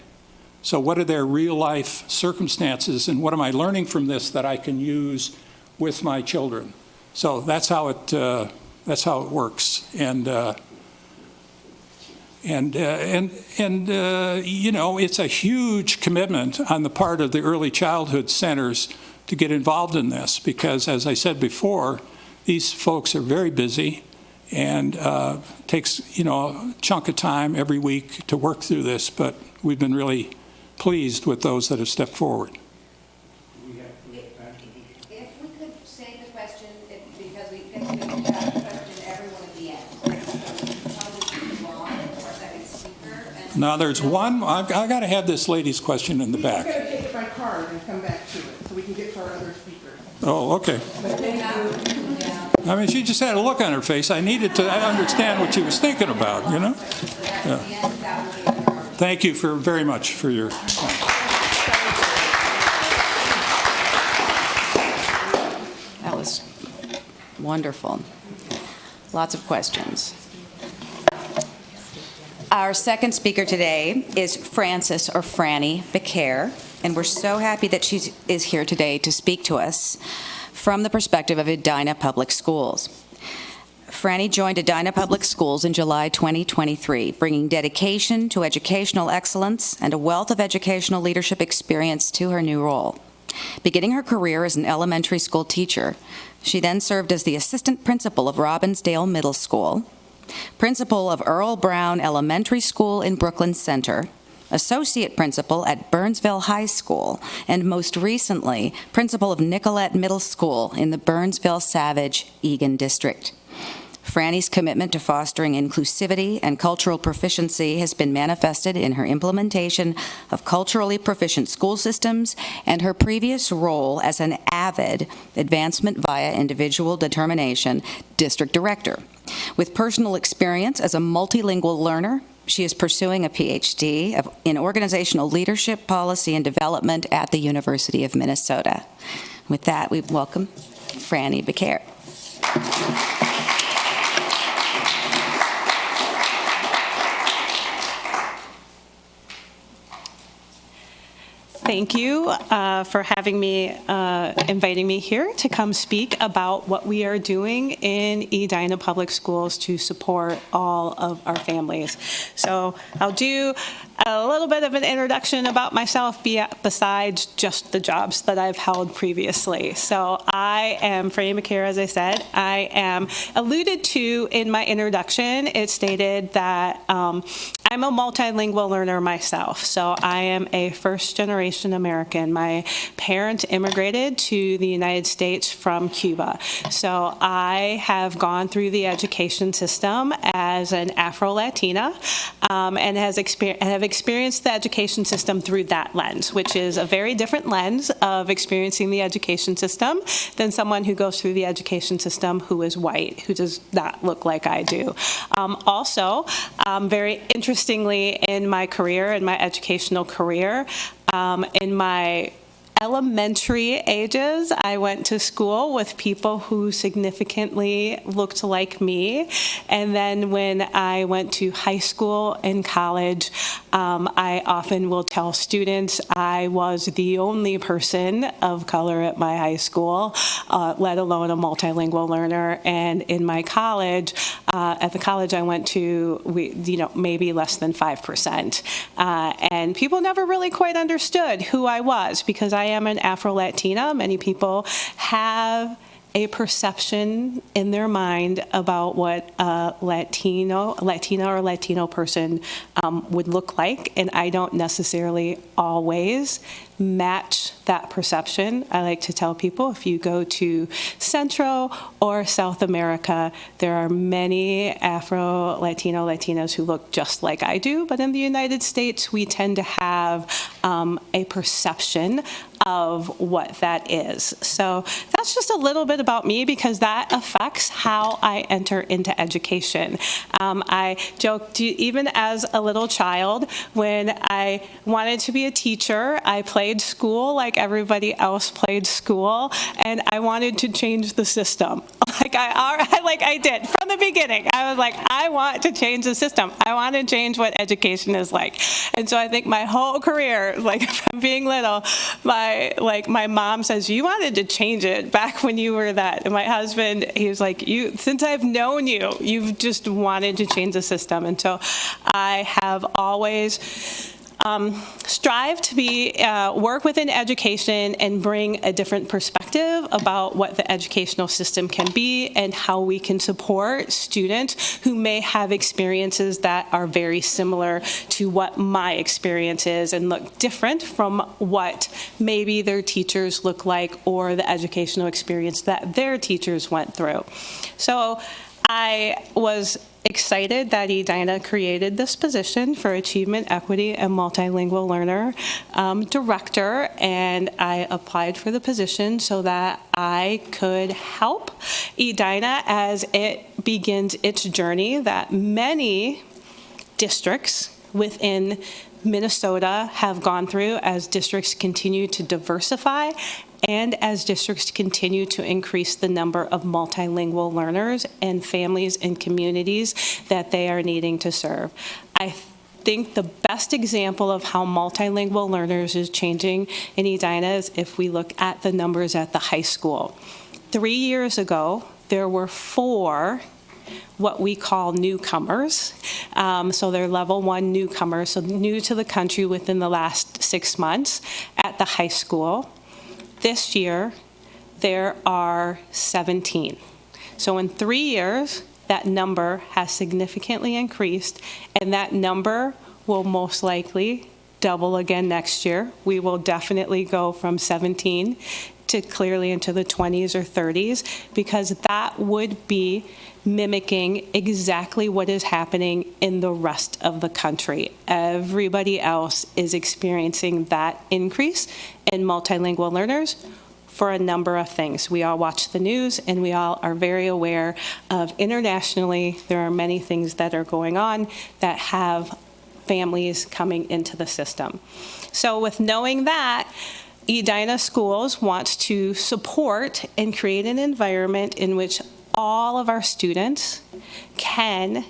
So what are their real life circumstances, and what am I learning from this that I can use with my children? So that's how it works. And you know, it's a huge commitment on the part of the early childhood centers to get involved in this, because as I said before, these folks are very busy, and takes, you know, a chunk of time every week to work through this, but we've been really pleased with those that have stepped forward. If we could say the question, because we get to ask the question everyone at the end. Now there's one, I've got to have this lady's question in the back. We're going to take it by card and come back to it, so we can get to our other speakers. Oh, okay. I mean, she just had a look on her face. I needed to understand what she was thinking about, you know? Yeah. Thank you very much for your time. That was wonderful. Lots of questions. Our second speaker today is Frances, or Franny Becaire, and we're so happy that she is here today to speak to us from the perspective of Edina Public Schools. Franny joined Edina Public Schools in July 2023, bringing dedication to educational excellence and a wealth of educational leadership experience to her new role. Beginning her career as an elementary school teacher, she then served as the assistant principal of Robbinsdale Middle School, principal of Earl Brown Elementary School in Brooklyn Center, associate principal at Burnsville High School, and most recently, principal of Nicollet Middle School in the Burnsville-Savage Eagan District. Franny's commitment to fostering inclusivity and cultural proficiency has been manifested in her implementation of culturally proficient school systems and her previous role as an AVID, Advancement via Individual Determination, district director. With personal experience as a multilingual learner, she is pursuing a PhD in organizational leadership, policy, and development at the University of Minnesota. With that, we welcome Franny Becaire. Thank you for having me, inviting me here to come speak about what we are doing in Edina Public Schools to support all of our families. So I'll do a little bit of an introduction about myself besides just the jobs that I've held previously. So I am Franny Becaire, as I said. I am alluded to in my introduction. It stated that I'm a multilingual learner myself. So I am a first-generation American. My parents immigrated to the United States from Cuba. So I have gone through the education system as an Afro-Latina and have experienced the education system through that lens, which is a very different lens of experiencing the education system than someone who goes through the education system who is white, who does not look like I do. Also, very interestingly in my career, in my educational career, in my elementary ages, I went to school with people who significantly looked like me. And then when I went to high school and college, I often will tell students I was the only person of color at my high school, let alone a multilingual learner. And in my college, at the college I went to, maybe less than 5%. And people never really quite understood who I was because I am an Afro-Latina. Many people have a perception in their mind about what a Latina or Latino person would look like, and I don't necessarily always match that perception. I like to tell people if you go to Central or South America, there are many Afro-Latino Latinos who look just like I do, but in the United States, we tend to have a perception of what that is. So that's just a little bit about me because that affects how I enter into education. I joked, even as a little child, when I wanted to be a teacher, I played school like everybody else played school, and I wanted to change the system. I did from the beginning. I was like, I want to change the system. I want to change what education is like. And so I think my whole career, from being little, my mom says, you wanted to change it back when you were that. And my husband, he was like, since I've known you, you've just wanted to change the system. And so I have always strive to work within education and bring a different perspective about what the educational system can be and how we can support students who may have experiences that are very similar to what my experience is and look different from what maybe their teachers look like or the educational experience that their teachers went through. So I was excited that Edina created this position for Achievement, Equity, and Multilingual Learner Director, and I applied for the position so that I could help Edina as it begins its journey that many districts within Minnesota have gone through as districts continue to diversify and as districts continue to increase the number of multilingual learners and families and communities that they are needing to serve. I think the best example of how multilingual learners is changing in Edina is if we look at the numbers at the high school. 3 years ago, there were 4 what we call newcomers. So they're level 1 newcomers, so new to the country within the last 6 months at the high school. This year, there are 17. So in 3 years, that number has significantly increased, and that number will most likely double again next year. We will definitely go from 17 to clearly into the 20s or 30s, because that would be mimicking exactly what is happening in the rest of the country. Everybody else is experiencing that increase in multilingual learners for a number of things. We all watch the news, and we all are very aware of internationally, there are many things that are going on that have families coming into the system. So with knowing that, Edina Schools wants to support and create an environment in which all of our students can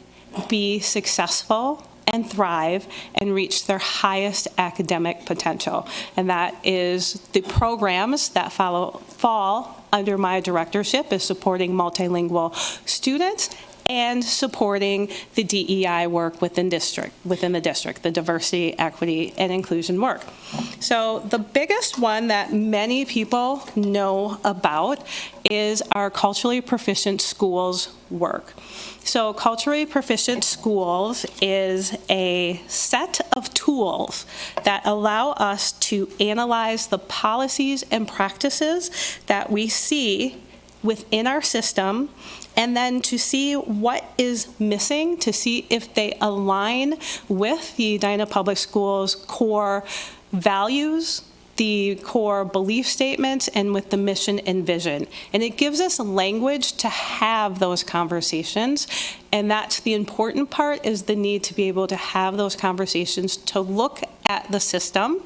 be successful and thrive and reach their highest academic potential. And that is the programs that fall under my directorship is supporting multilingual students and supporting the DEI work within the district, the diversity, equity, and inclusion work. So the biggest one that many people know about is our Culturally Proficient Schools work. So Culturally Proficient Schools is a set of tools that allow us to analyze the policies and practices that we see within our system, and then to see what is missing, to see if they align with the Edina Public Schools core values, the core belief statements, and with the mission and vision. And it gives us language to have those conversations, and that's the important part, is the need to be able to have those conversations, to look at the system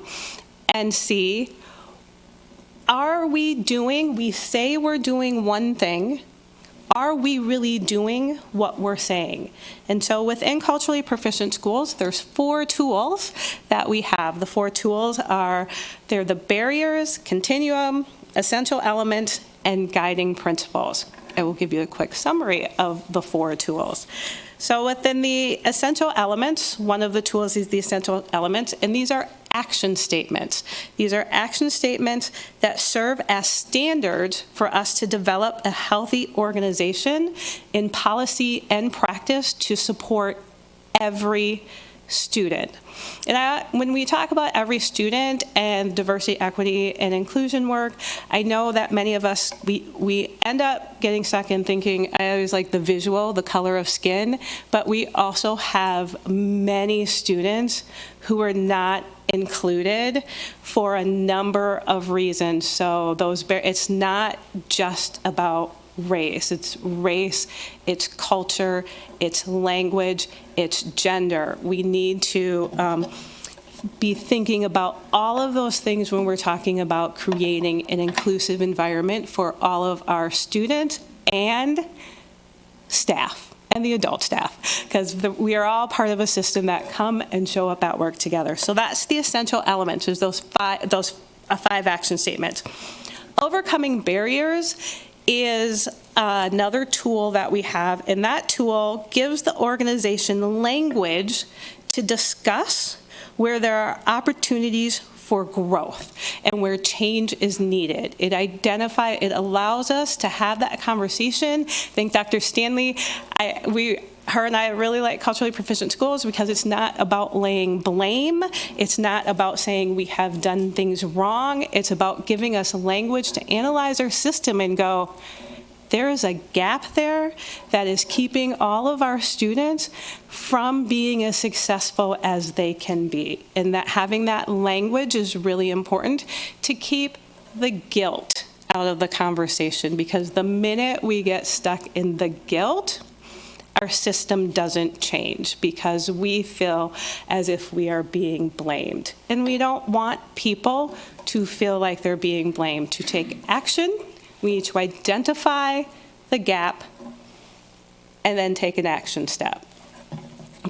and see we say we're doing one thing, are we really doing what we're saying? And so within Culturally Proficient Schools, there's 4 tools that we have. The 4 tools they're the barriers, continuum, essential element, and guiding principles. I will give you a quick summary of the 4 tools. So within the essential elements, one of the tools is the essential elements, and these are action statements. These are action statements that serve as standards for us to develop a healthy organization in policy and practice to support every student. And when we talk about every student and diversity, equity, and inclusion work, I know that many of us, we end up getting stuck in thinking, I always like the visual, the color of skin, but we also have many students who are not included for a number of reasons. So it's not just about race, it's culture, it's language, it's gender. We need to be thinking about all of those things when we're talking about creating an inclusive environment for all of our students and staff, and the adult staff, because we are all part of a system that come and show up at work together. So that's the essential elements, is those 5 action statements. Overcoming barriers is another tool that we have, and that tool gives the organization language to discuss where there are opportunities for growth and where change is needed. It allows us to have that conversation. I think Dr. Stanley, her and I really like Culturally Proficient Schools because it's not about laying blame. It's not about saying we have done things wrong. It's about giving us language to analyze our system and go, there is a gap there that is keeping all of our students from being as successful as they can be. And that having that language is really important to keep the guilt out of the conversation, because the minute we get stuck in the guilt, our system doesn't change because we feel as if we are being blamed. And we don't want people to feel like they're being blamed. To take action, we need to identify the gap and then take an action step.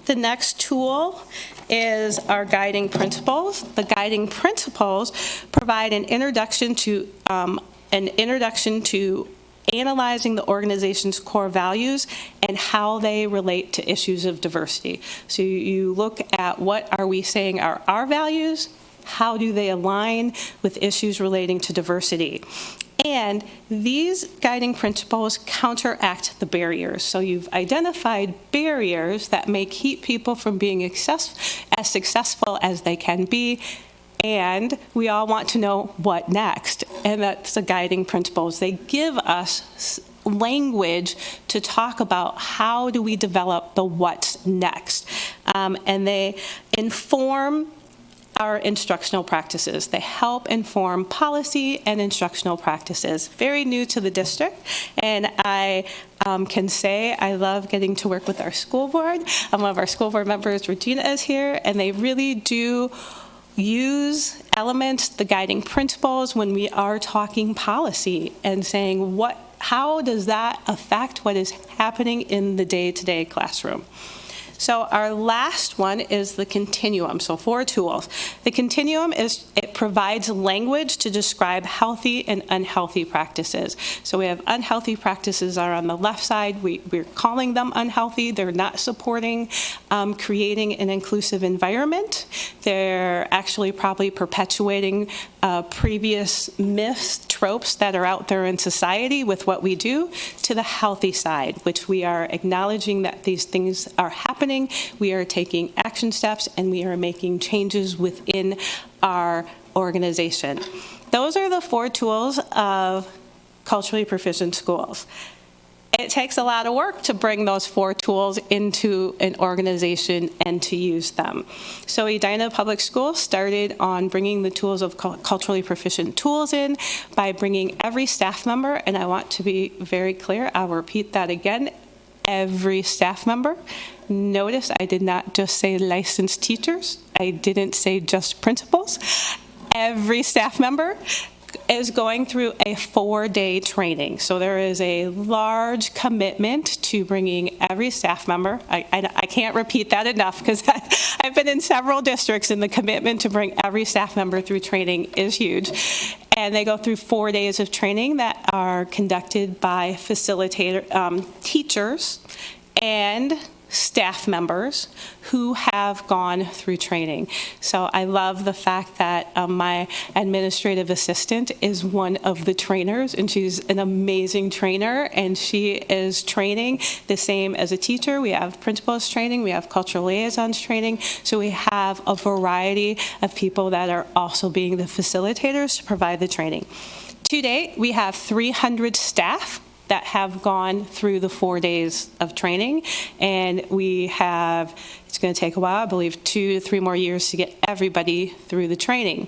The next tool is our guiding principles. The guiding principles provide an introduction to analyzing the organization's core values and how they relate to issues of diversity. So you look at what are we saying are our values, how do they align with issues relating to diversity. And these guiding principles counteract the barriers. So you've identified barriers that may keep people from being as successful as they can be, and we all want to know what next. And that's the guiding principles. They give us language to talk about how do we develop the what's next. And they inform our instructional practices. They help inform policy and instructional practices. Very new to the district, and I can say I love getting to work with our school board. One of our school board members, Regina, is here, and they really do use elements, the guiding principles, when we are talking policy and saying how does that affect what is happening in the day-to-day classroom. So our last one is the continuum, so 4 tools. The continuum it provides language to describe healthy and unhealthy practices. So we have unhealthy practices are on the left side. We're calling them unhealthy. They're not supporting creating an inclusive environment. They're actually probably perpetuating previous myths, tropes that are out there in society with what we do, to the healthy side, which we are acknowledging that these things are happening. We are taking action steps, and we are making changes within our organization. Those are the 4 tools of Culturally Proficient Schools. It takes a lot of work to bring those 4 tools into an organization and to use them. So Edina Public Schools started on bringing the tools of culturally proficient tools in by bringing every staff member, and I want to be very clear, I'll repeat that again, every staff member. Notice I did not just say licensed teachers. I didn't say just principals. Every staff member is going through a 4-day training. So there is a large commitment to bringing every staff member. I can't repeat that enough because I've been in several districts, and the commitment to bring every staff member through training is huge. And they go through 4 days of training that are conducted by teachers and staff members who have gone through training. So I love the fact that my administrative assistant is one of the trainers, and she's an amazing trainer, and she is training the same as a teacher. We have principals training, we have cultural liaisons training, so we have a variety of people that are also being the facilitators to provide the training. To date, we have 300 staff that have gone through the 4 days of training, and we have, it's going to take a while, I believe 2 to 3 more years to get everybody through the training.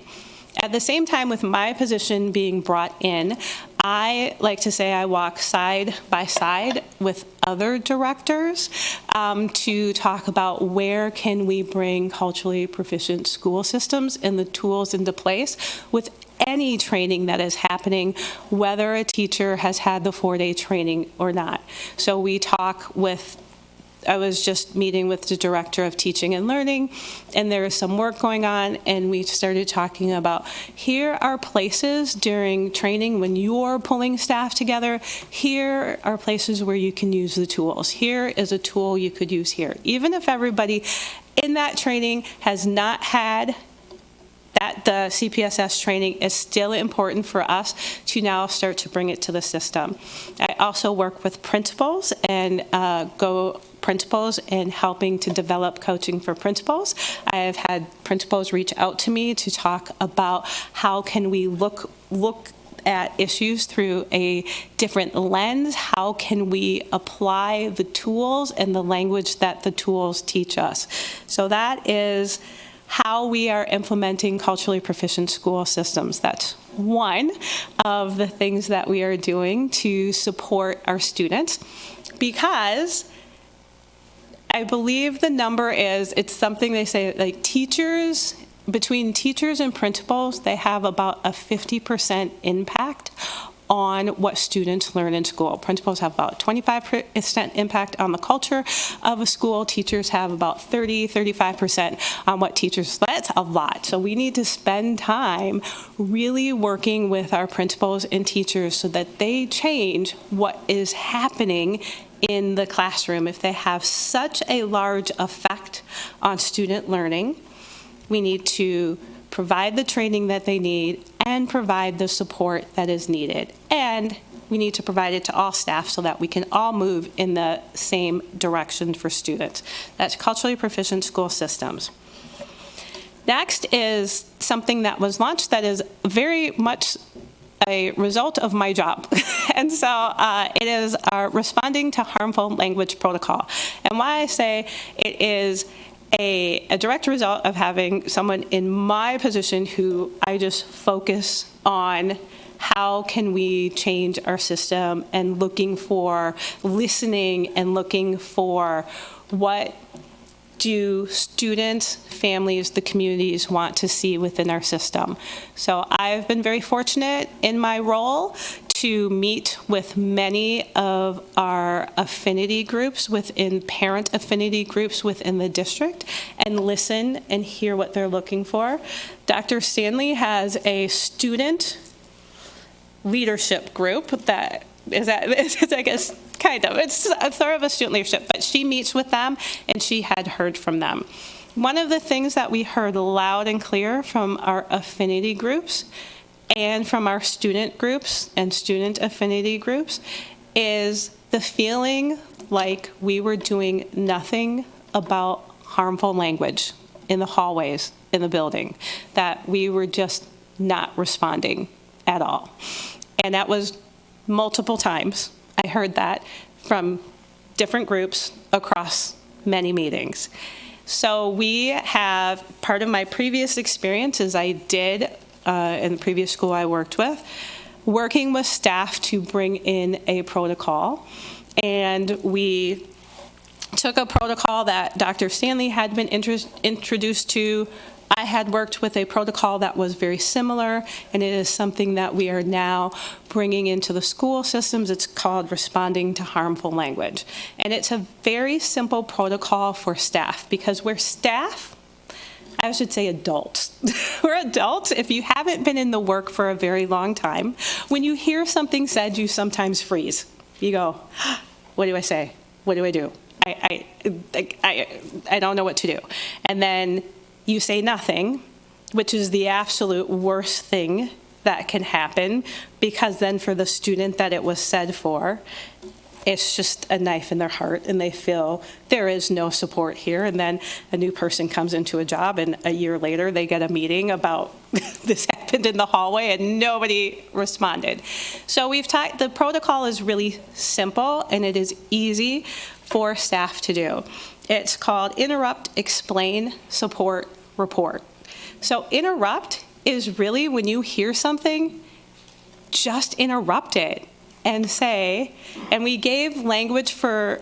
At the same time, with my position being brought in, I like to say I walk side by side with other directors to talk about where can we bring culturally proficient school systems and the tools into place with any training that is happening, whether a teacher has had the 4-day training or not. So we talk with, I was just meeting with the director of teaching and learning, and there is some work going on, and we started talking about, here are places during training when you're pulling staff together, here are places where you can use the tools. Here is a tool you could use here. Even if everybody in that training has not had that, the CPSS training is still important for us to now start to bring it to the system. I also work with principals and principals and helping to develop coaching for principals. I have had principals reach out to me to talk about how can we look at issues through a different lens. How can we apply the tools and the language that the tools teach us? So that is how we are implementing culturally proficient school systems. That's one of the things that we are doing to support our students, because I believe the number is, it's something they say, like teachers, between teachers and principals, they have about a 50% impact on what students learn in school. Principals have about 25% impact on the culture of a school. Teachers have about 35% on what teachers, that's a lot. So we need to spend time really working with our principals and teachers so that they change what is happening in the classroom. If they have such a large effect on student learning, we need to provide the training that they need and provide the support that is needed. And we need to provide it to all staff so that we can all move in the same direction for students. That's culturally proficient school systems. Next is something that was launched that is very much a result of my job. And so it is responding to harmful language protocol. And why I say it is a direct result of having someone in my position who I just focus on how can we change our system and looking for listening and looking for what do students, families, the communities want to see within our system. So I've been very fortunate in my role to meet with many of our affinity groups within parent affinity groups within the district and listen and hear what they're looking for. Dr. Stanley has a student leadership group that is, I guess, kind of, it's sort of a student leadership, but she meets with them and she had heard from them. One of the things that we heard loud and clear from our affinity groups and from our student groups and student affinity groups is the feeling like we were doing nothing about harmful language in the hallways in the building, that we were just not responding at all. And that was multiple times. I heard that from different groups across many meetings. So we have, part of my previous experience I did in the previous school I worked with, working with staff to bring in a protocol. And we took a protocol that Dr. Stanley had been introduced to I had worked with a protocol that was very similar, and it is something that we are now bringing into the school systems. It's called responding to harmful language. And it's a very simple protocol for staff, because we're staff, I should say adults. We're adults. If you haven't been in the work for a very long time, when you hear something said, you sometimes freeze. You go, what do I say? What do I do? I don't know what to do. And then you say nothing, which is the absolute worst thing that can happen, because then for the student that it was said for, it's just a knife in their heart, and they feel there is no support here. And then a new person comes into a job, and a year later they get a meeting about this happened in the hallway and nobody responded. So the protocol is really simple, and it is easy for staff to do. It's called Interrupt, Explain, Support, Report. So interrupt is really when you hear something, just interrupt it and say, and we gave language for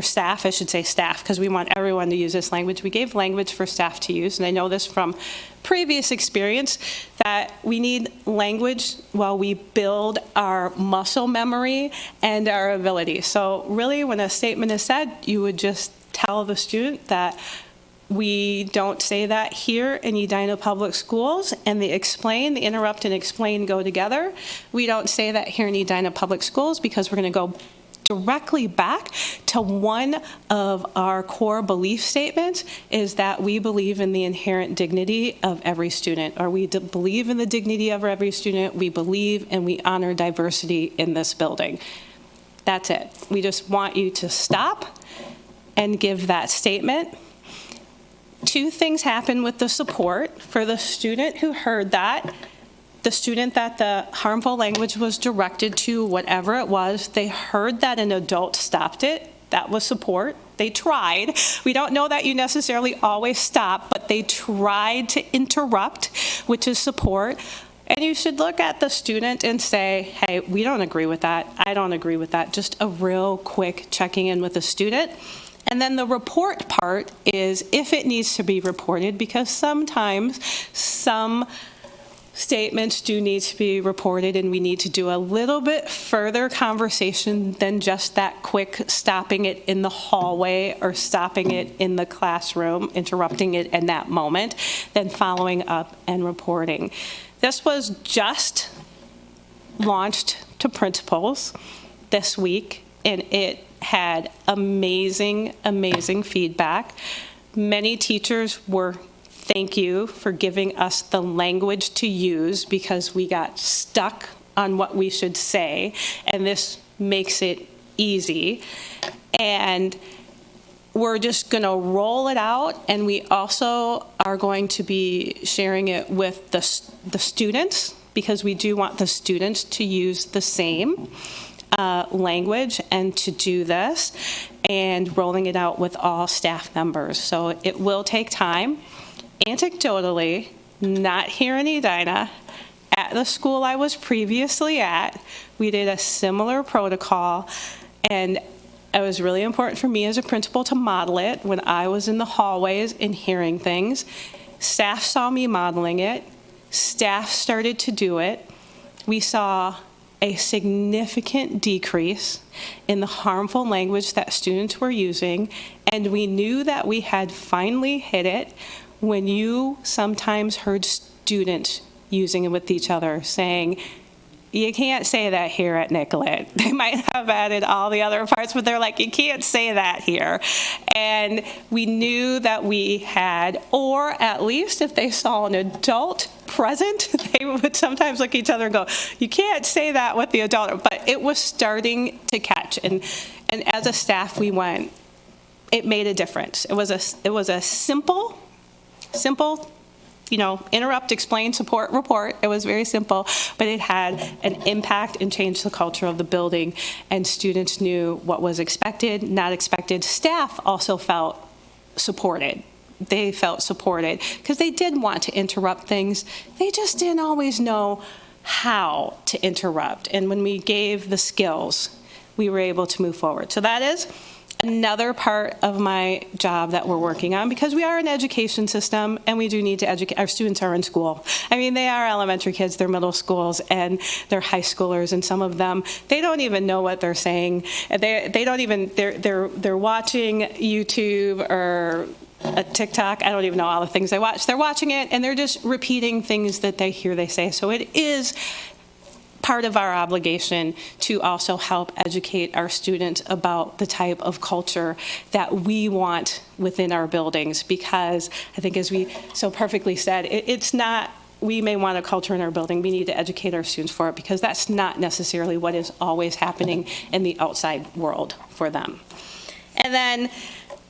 staff, I should say staff, because we want everyone to use this language. We gave language for staff to use, and I know this from previous experience, that we need language while we build our muscle memory and our ability. So really, when a statement is said, you would just tell the student that we don't say that here in Edina Public Schools, and the interrupt and explain go together. We don't say that here in Edina Public Schools because we're going to go directly back to one of our core belief statements, is that we believe in the inherent dignity of every student, or we believe in the dignity of every student. We believe and we honor diversity in this building. That's it. We just want you to stop and give that statement. Two things happen with the support. For the student who heard that, the student that the harmful language was directed to, whatever it was, they heard that an adult stopped it. That was support. They tried. We don't know that you necessarily always stop, but they tried to interrupt, which is support. And you should look at the student and say, hey, we don't agree with that. I don't agree with that. Just a real quick checking in with the student. And then the report part is if it needs to be reported, because sometimes some statements do need to be reported, and we need to do a little bit further conversation than just that quick stopping it in the hallway or stopping it in the classroom, interrupting it in that moment, then following up and reporting. This was just launched to principals this week, and it had amazing, amazing feedback. Many teachers were, thank you for giving us the language to use, because we got stuck on what we should say, and this makes it easy. And we're just going to roll it out, and we also are going to be sharing it with the students, because we do want the students to use the same language and to do this, and rolling it out with all staff members. So it will take time. Anecdotally, not here in Edina, at the school I was previously at, we did a similar protocol, and it was really important for me as a principal to model it when I was in the hallways and hearing things. Staff saw me modeling it. Staff started to do it. We saw a significant decrease in the harmful language that students were using, and we knew that we had finally hit it when you sometimes heard students using it with each other, saying, you can't say that here at Nicollet. They might have added all the other parts, but they're like, you can't say that here. And we knew that we had, or at least if they saw an adult present, they would sometimes look at each other and go, you can't say that with the adult. But it was starting to catch. And as a staff, we went, it made a difference. It was a simple, interrupt, explain, support, report. It was very simple, but it had an impact and changed the culture of the building, and students knew what was expected, not expected. Staff also felt supported. They felt supported because they did want to interrupt things. They just didn't always know how to interrupt. And when we gave the skills, we were able to move forward. So that is another part of my job that we're working on, because we are an education system and we do need to educate. Our students are in school. I mean, they are elementary kids, they're middle schools, and they're high schoolers, and some of them, they don't even know what they're saying. They don't even, they're watching YouTube or a TikTok. I don't even know all the things they watch. They're watching it and they're just repeating things that they hear they say. So it is part of our obligation to also help educate our students about the type of culture that we want within our buildings, because I think, as we so perfectly said, it's not, we may want a culture in our building, we need to educate our students for it, because that's not necessarily what is always happening in the outside world for them. And then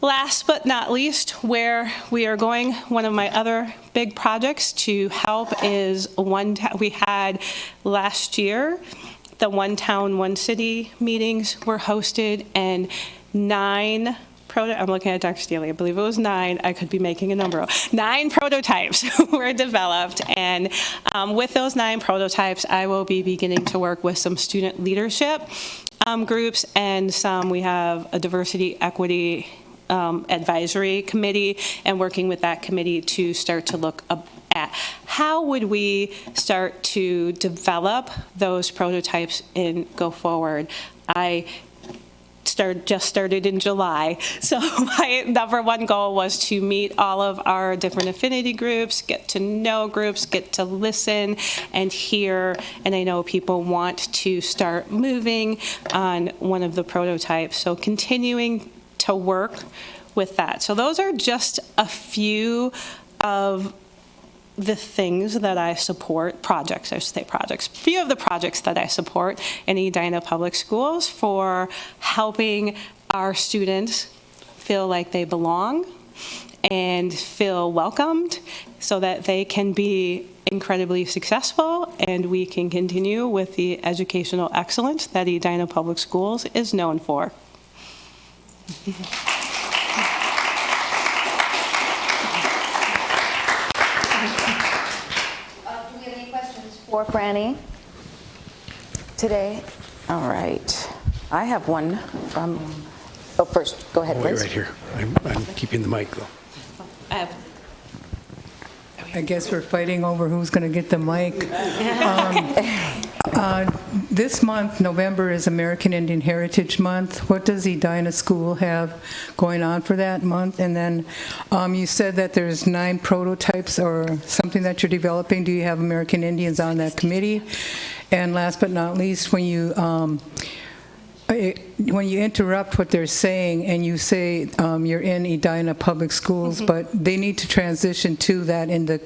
last but not least, where we are going, one of my other big projects to help is we had last year, the One Town, One City meetings were hosted, and I'm looking at Dr. Steele, I believe it was 9, I could be making a number, 9 prototypes were developed, and with those 9 prototypes, I will be beginning to work with some student leadership groups, and we have a diversity, equity, advisory committee, and working with that committee to start to look at how would we start to develop those prototypes and go forward. I just started in July, so my number one goal was to meet all of our different affinity groups, get to know groups, get to listen and hear, and I know people want to start moving on one of the prototypes, so continuing to work with that. So those are just a few of the things that I support, projects, I should say projects, few of the projects that I support in Edina Public Schools for helping our students feel like they belong and feel welcomed so that they can be incredibly successful and we can continue with the educational excellence that Edina Public Schools is known for. Do we have any questions for Franny today? All right. I have one from, first, go ahead, Wait Liz. right here. I'm keeping the mic, though. I guess we're fighting over who's going to get the mic. This month, November, is American Indian Heritage Month. What does Edina School have going on for that month? And then you said that there's 9 prototypes or something that you're developing. Do you have American Indians on that committee? And last but not least, when you interrupt what they're saying and you say you're in Edina Public Schools, but they need to transition to that in the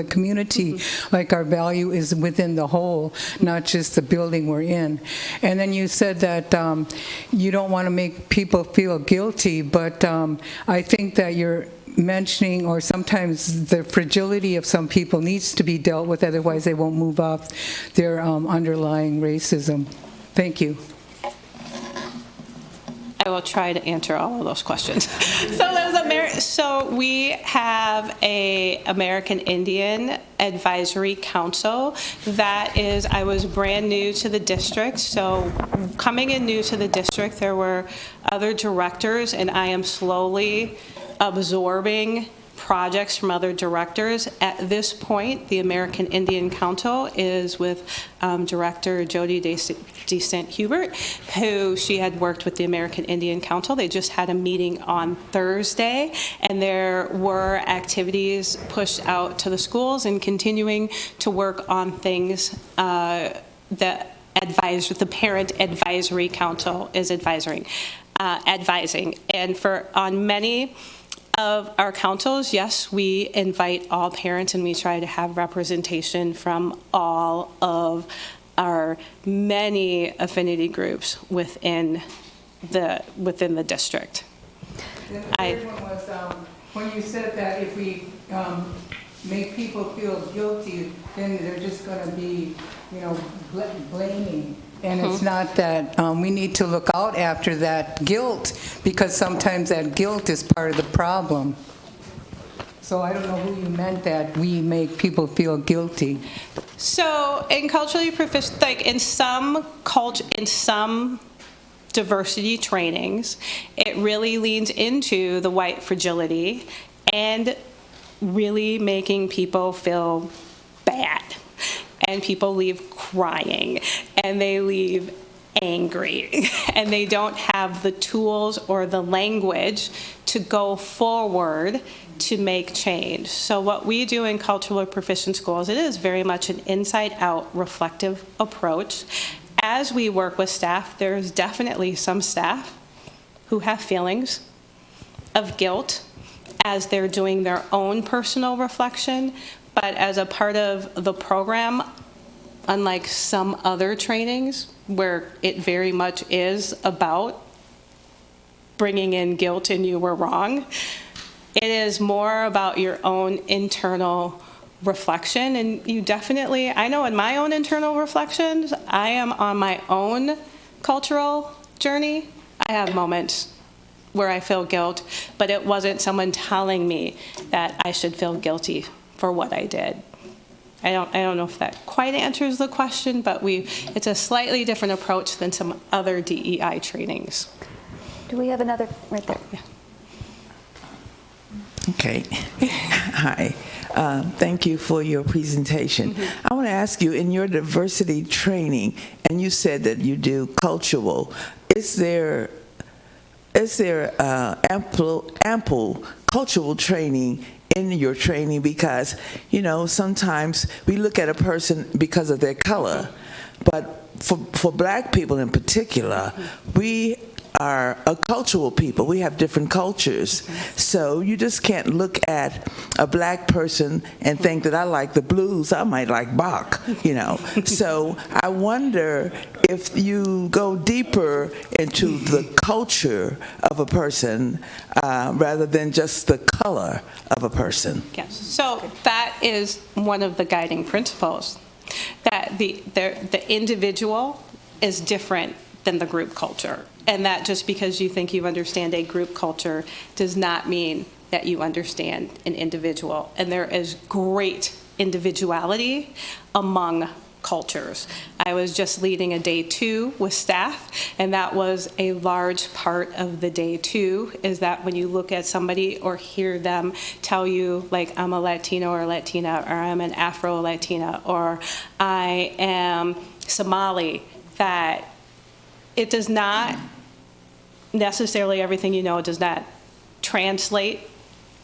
community, like our value is within the whole, not just the building we're in. And then you said that you don't want to make people feel guilty, but I think that you're mentioning, or sometimes the fragility of some people needs to be dealt with, otherwise they won't move off their underlying racism. Thank you. I will try to answer all of those questions. So we have a American Indian Advisory Council that is, I was brand new to the district, so coming in new to the district, there were other directors, and I am slowly absorbing projects from other directors. At this point, the American Indian Council is with Director Jody DeSint Hubert, who she had worked with the American Indian Council. They just had a meeting on Thursday, and there were activities pushed out to the schools and continuing to work on things that the Parent Advisory Council is advising. And on many of our councils, yes, we invite all parents and we try to have representation from all of our many affinity groups within the district. The third one was when you said that if we make people feel guilty, then they're just going to be, blaming. And it's not that we need to look out after that guilt, because sometimes that guilt is part of the problem. So I don't know who you meant that we make people feel guilty. So in culturally proficient, like in some diversity trainings, it really leans into the white fragility and really making people feel bad. And people leave crying, and they leave angry, and they don't have the tools or the language to go forward to make change. So what we do in culturally proficient schools, it is very much an inside-out reflective approach. As we work with staff, there's definitely some staff who have feelings of guilt as they're doing their own personal reflection, but as a part of the program, unlike some other trainings where it very much is about bringing in guilt and you were wrong, it is more about your own internal reflection. And you definitely, I know in my own internal reflections, I am on my own cultural journey. I have moments where I feel guilt, but it wasn't someone telling me that I should feel guilty for what I did. I don't know if that quite answers the question, but it's a slightly different approach than some other DEI trainings. Do we have another right there? Yeah. Okay. Hi. Thank you for your presentation. I want to ask you, in your diversity training, and you said that you do cultural, is there ample cultural training in your training? Because, you know, sometimes we look at a person because of their color, but for black people in particular, we are a cultural people. We have different cultures. So you just can't look at a black person and think that I like the blues, I might like Bach, you know. So I wonder if you go deeper into the culture of a person rather than just the color of a person. Yes. So that is one of the guiding principles, that the individual is different than the group culture. And that just because you think you understand a group culture does not mean that you understand an individual. And there is great individuality among cultures. I was just leading a day 2 with staff, and that was a large part of the day 2, is that when you look at somebody or hear them tell you, like, I'm a Latino or Latina, or I'm an Afro-Latina, or I am Somali, that it does not necessarily, everything you know does not translate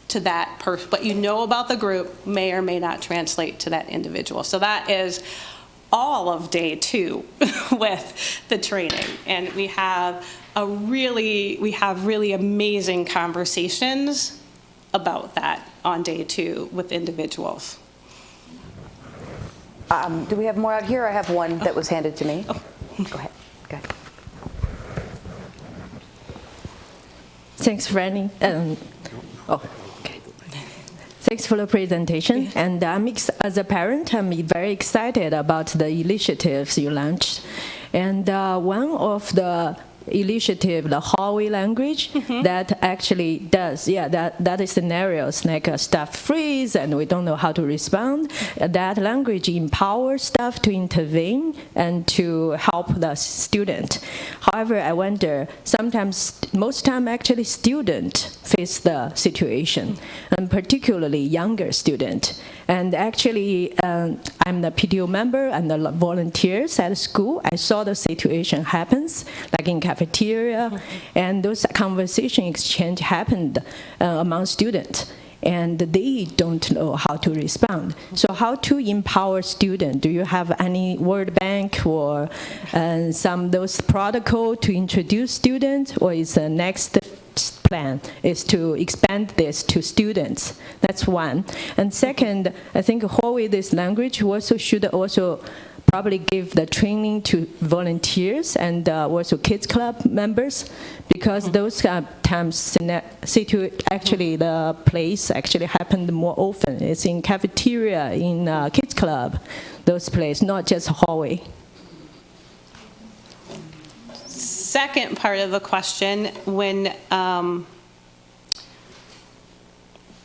to that person. What you know about the group may or may not translate to that individual. So that is all of day 2 with the training. And we have really amazing conversations about that on day 2 with individuals. Do we have more out here? I have one that was handed to me. Oh. Go ahead. Thanks, Franny. Okay. Thanks for the presentation. And as a parent, I'm very excited about the initiatives you launched. And one of the initiative, the hallway language, that actually does, that is scenarios like a staff freeze and we don't know how to respond. That language empowers staff to intervene and to help the student. However, I wonder, most time actually student face the situation, and particularly younger student. And actually, I'm the PTO member and the volunteers at school. I saw the situation happens, like in cafeteria, and those conversation exchange happened among students, and they don't know how to respond. So how to empower students? Do you have any word bank or some those protocol to introduce students, or is the next plan is to expand this to students? That's one. And second, I think Huawei, this language should also probably give the training to volunteers and also kids club members, because those times actually the place actually happened more often. It's in cafeteria, in kids club, those places, not just Huawei. Second part of the question, when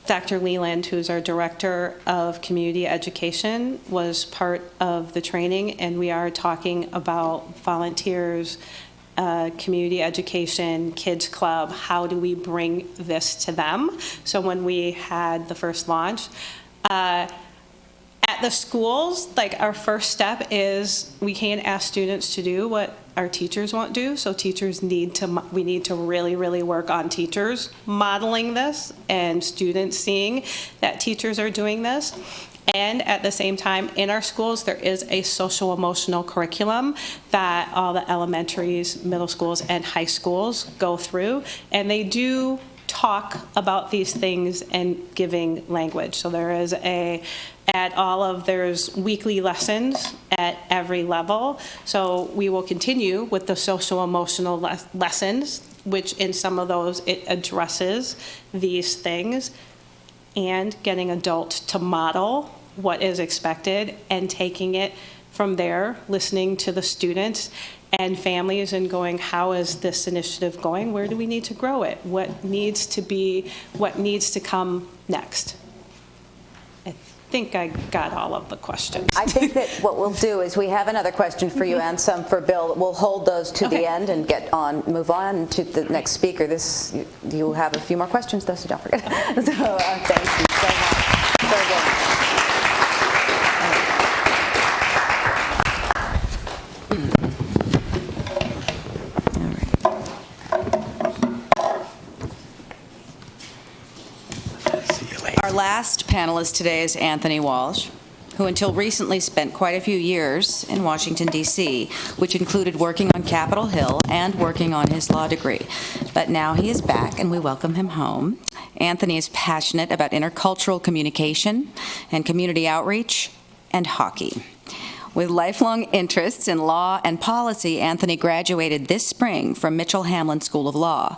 Dr. Leland, who's our Director of Community Education, was part of the training, and we are talking about volunteers community education, kids club, how do we bring this to them? So when we had the first launch, at the schools, like our first step is we can't ask students to do what our teachers won't do. So teachers we need to really, really work on teachers modeling this and students seeing that teachers are doing this. And at the same time, in our schools, there is a social emotional curriculum that all the elementaries, middle schools, and high schools go through. And they do talk about these things and giving language. So there's weekly lessons at every level. So we will continue with the social emotional lessons, which in some of those it addresses these things, and getting adults to model what is expected and taking it from there, listening to the students and families and going, how is this initiative going? Where do we need to grow it? What needs to come next? I think I got all of the questions. I think that what we'll do is we have another question for you and some for Bill. We'll hold those to the end and move on to the next speaker. You have a few more questions though, so don't forget. So thank you so much. Very good. Our last panelist today is Anthony Walsh, who until recently spent quite a few years in Washington, D.C., which included working on Capitol Hill and working on his law degree. But now he is back, and we welcome him home. Anthony is passionate about intercultural communication and community outreach and hockey. With lifelong interests in law and policy, Anthony graduated this spring from Mitchell Hamlin School of Law.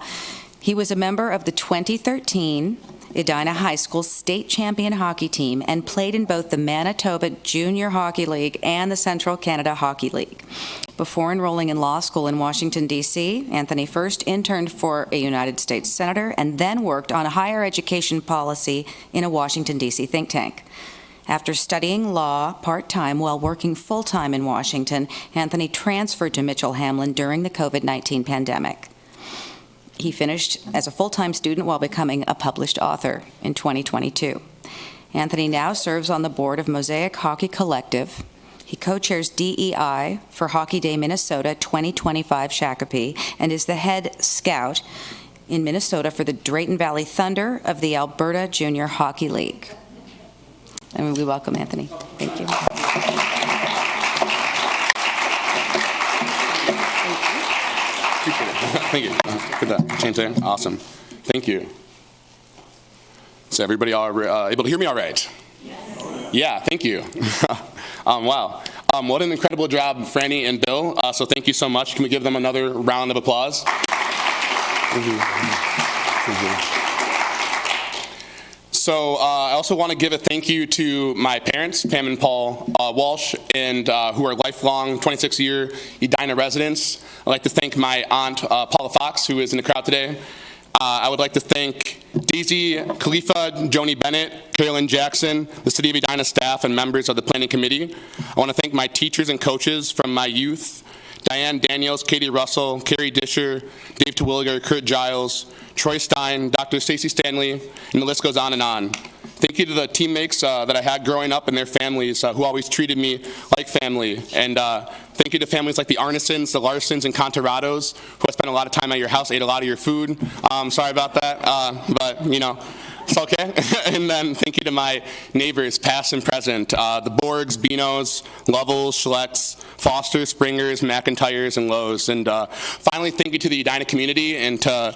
He was a member of the 2013 Edina High School state champion hockey team and played in both the Manitoba Junior Hockey League and the Central Canada Hockey League. Before enrolling in law school in Washington, D.C., Anthony first interned for a United States senator and then worked on higher education policy in a Washington, D.C. think tank. After studying law part-time while working full-time in Washington, Anthony transferred to Mitchell Hamlin during the COVID-19 pandemic. He finished as a full-time student while becoming a published author in 2022. Anthony now serves on the board of Mosaic Hockey Collective. He co-chairs DEI for Hockey Day Minnesota 2025 Shakopee and is the head scout in Minnesota for the Drayton Valley Thunder of the Alberta Junior Hockey League. And we welcome Anthony. Thank you. Thank you. Good to change there. Awesome. Thank you. So everybody able to hear me all right? Yes. Yeah, thank you. Wow. What an incredible job, Franny and Bill. So thank you so much. Can we give them another round of applause? So I also want to give a thank you to my parents, Pam and Paul Walsh, and who are lifelong 26-year Edina residents. I'd like to thank my aunt, Paula Fox, who is in the crowd today. I would like to thank Daisy Khalifa, Joni Bennett, Carolyn Jackson, the City of Edina staff, and members of the Planning Committee. I want to thank my teachers and coaches from my youth, Diane Daniels, Katie Russell, Carrie Disher, Dave Terwilliger, Kurt Giles, Troy Stein, Dr. Stacey Stanley, and the list goes on and on. Thank you to the teammates that I had growing up and their families who always treated me like family. And thank you to families like the Arnesons, the Larsons, and Contarados, who I spent a lot of time at your house, ate a lot of your food. Sorry about that, but you know, it's okay. And then thank you to my neighbors, past and present, the Borgs, Beanos, Lovels, Schlecks, Foster, Springers, McIntyres, and Lowe's. And finally, thank you to the Edina community and to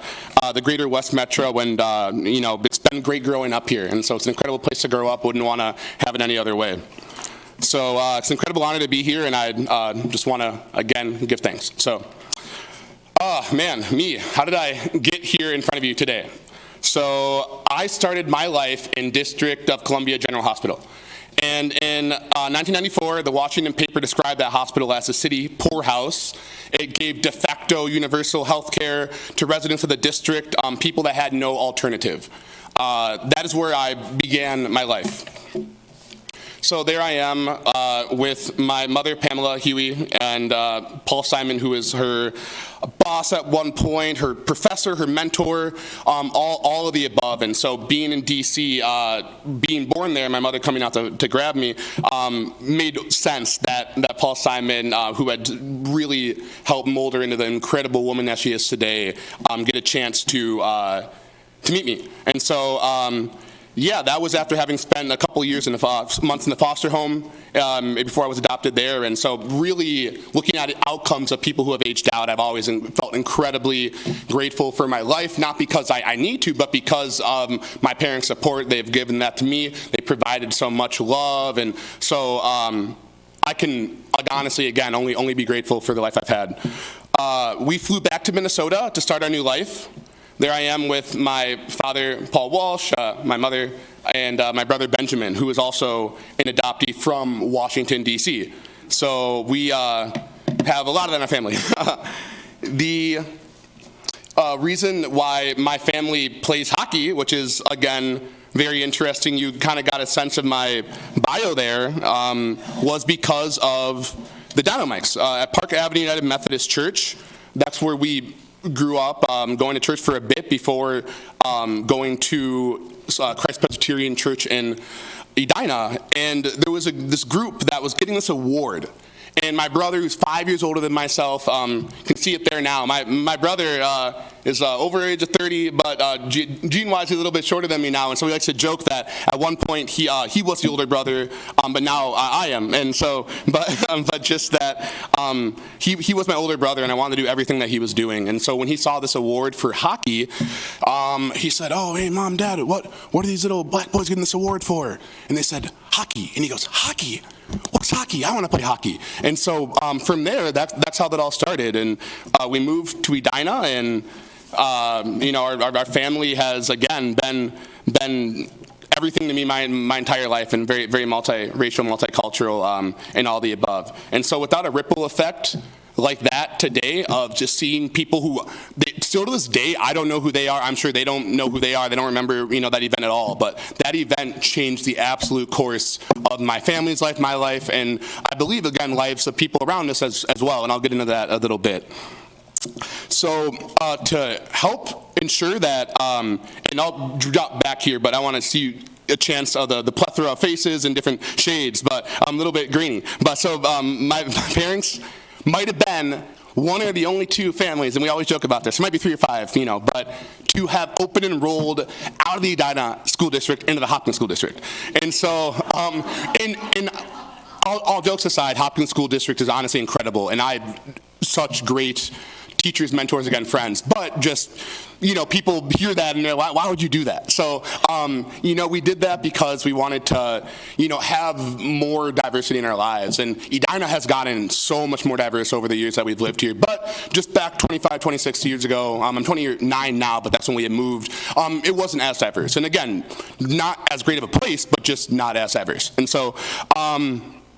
the greater West Metro. And, you know, it's been great growing up here. And so it's an incredible place to grow up. Wouldn't want to have it any other way. So it's an incredible honor to be here, and I just want to, again, give thanks. So, man, me, how did I get here in front of you today? So I started my life in District of Columbia General Hospital. And in 1994, the Washington paper described that hospital as a city poorhouse. It gave de facto universal health care to residents of the district, people that had no alternative. That is where I began my life. So there I am with my mother, Pamela Huey, and Paul Simon, who is her boss at one point, her professor, her mentor, all of the above. And so being in D.C., being born there, my mother coming out to grab me, made sense that Paul Simon, who had really helped mold her into the incredible woman that she is today, get a chance to meet me. And so, yeah, that was after having spent a couple of years months in the foster home before I was adopted there. And so really looking at outcomes of people who have aged out, I've always felt incredibly grateful for my life, not because I need to, but because of my parents' support. They've given that to me. They provided so much love. And so I can honestly, again, only be grateful for the life I've had. We flew back to Minnesota to start our new life. There I am with my father, Paul Walsh, my mother, and my brother, Benjamin, who is also an adoptee from Washington, D.C. So we have a lot of that in our family. The reason why my family plays hockey, which is, again, very interesting, you kind of got a sense of my bio there, was because of the Dynamics. At Park Avenue United Methodist Church, that's where we grew up, going to church for a bit before going to Christ Presbyterian Church in Edina. And there was this group that was getting this award. And my brother, who's 5 years older than myself, can see it there now. My brother is over the age of 30, but gene-wise, he's a little bit shorter than me now. And so he likes to joke that at one point he was the older brother, but now I am. And so, but just that he was my older brother, and I wanted to do everything that he was doing. And so when he saw this award for hockey, he said, "Oh, hey, Mom, Dad, what are these little black boys getting this award for?" And they said, "Hockey." And he goes, "Hockey? What's hockey? I want to play hockey." And so from there, that's how that all started. And we moved to Edina, and our family has again been everything to me my entire life, and very very multiracial, multicultural, and all the above. And so without a ripple effect like that today of just seeing people who still to this day, I don't know who they are. I'm sure they don't know who they are. They don't remember, that event at all. But that event changed the absolute course of my family's life, my life, and I believe, again, lives of people around us as well. And I'll get into that a little bit. So to help ensure that, and I'll drop back here, but I want to see a chance of the plethora of faces and different shades, but I'm a little bit grainy. But so my parents might have been one of the only two families, and we always joke about this, it might be 3 or 5, but to have open enrolled out of the Edina School District into the Hopkins School District. And so, in all jokes aside, Hopkins School District is honestly incredible, and I have such great teachers, mentors, again, friends, but just, people hear that and they're like, why would you do that? So, we did that because we wanted to, have more diversity in our lives. And Edina has gotten so much more diverse over the years that we've lived here. But just back 25, 26 years ago, I'm 29 now, but that's when we had moved, it wasn't as diverse. And again, not as great of a place, but just not as diverse. And so,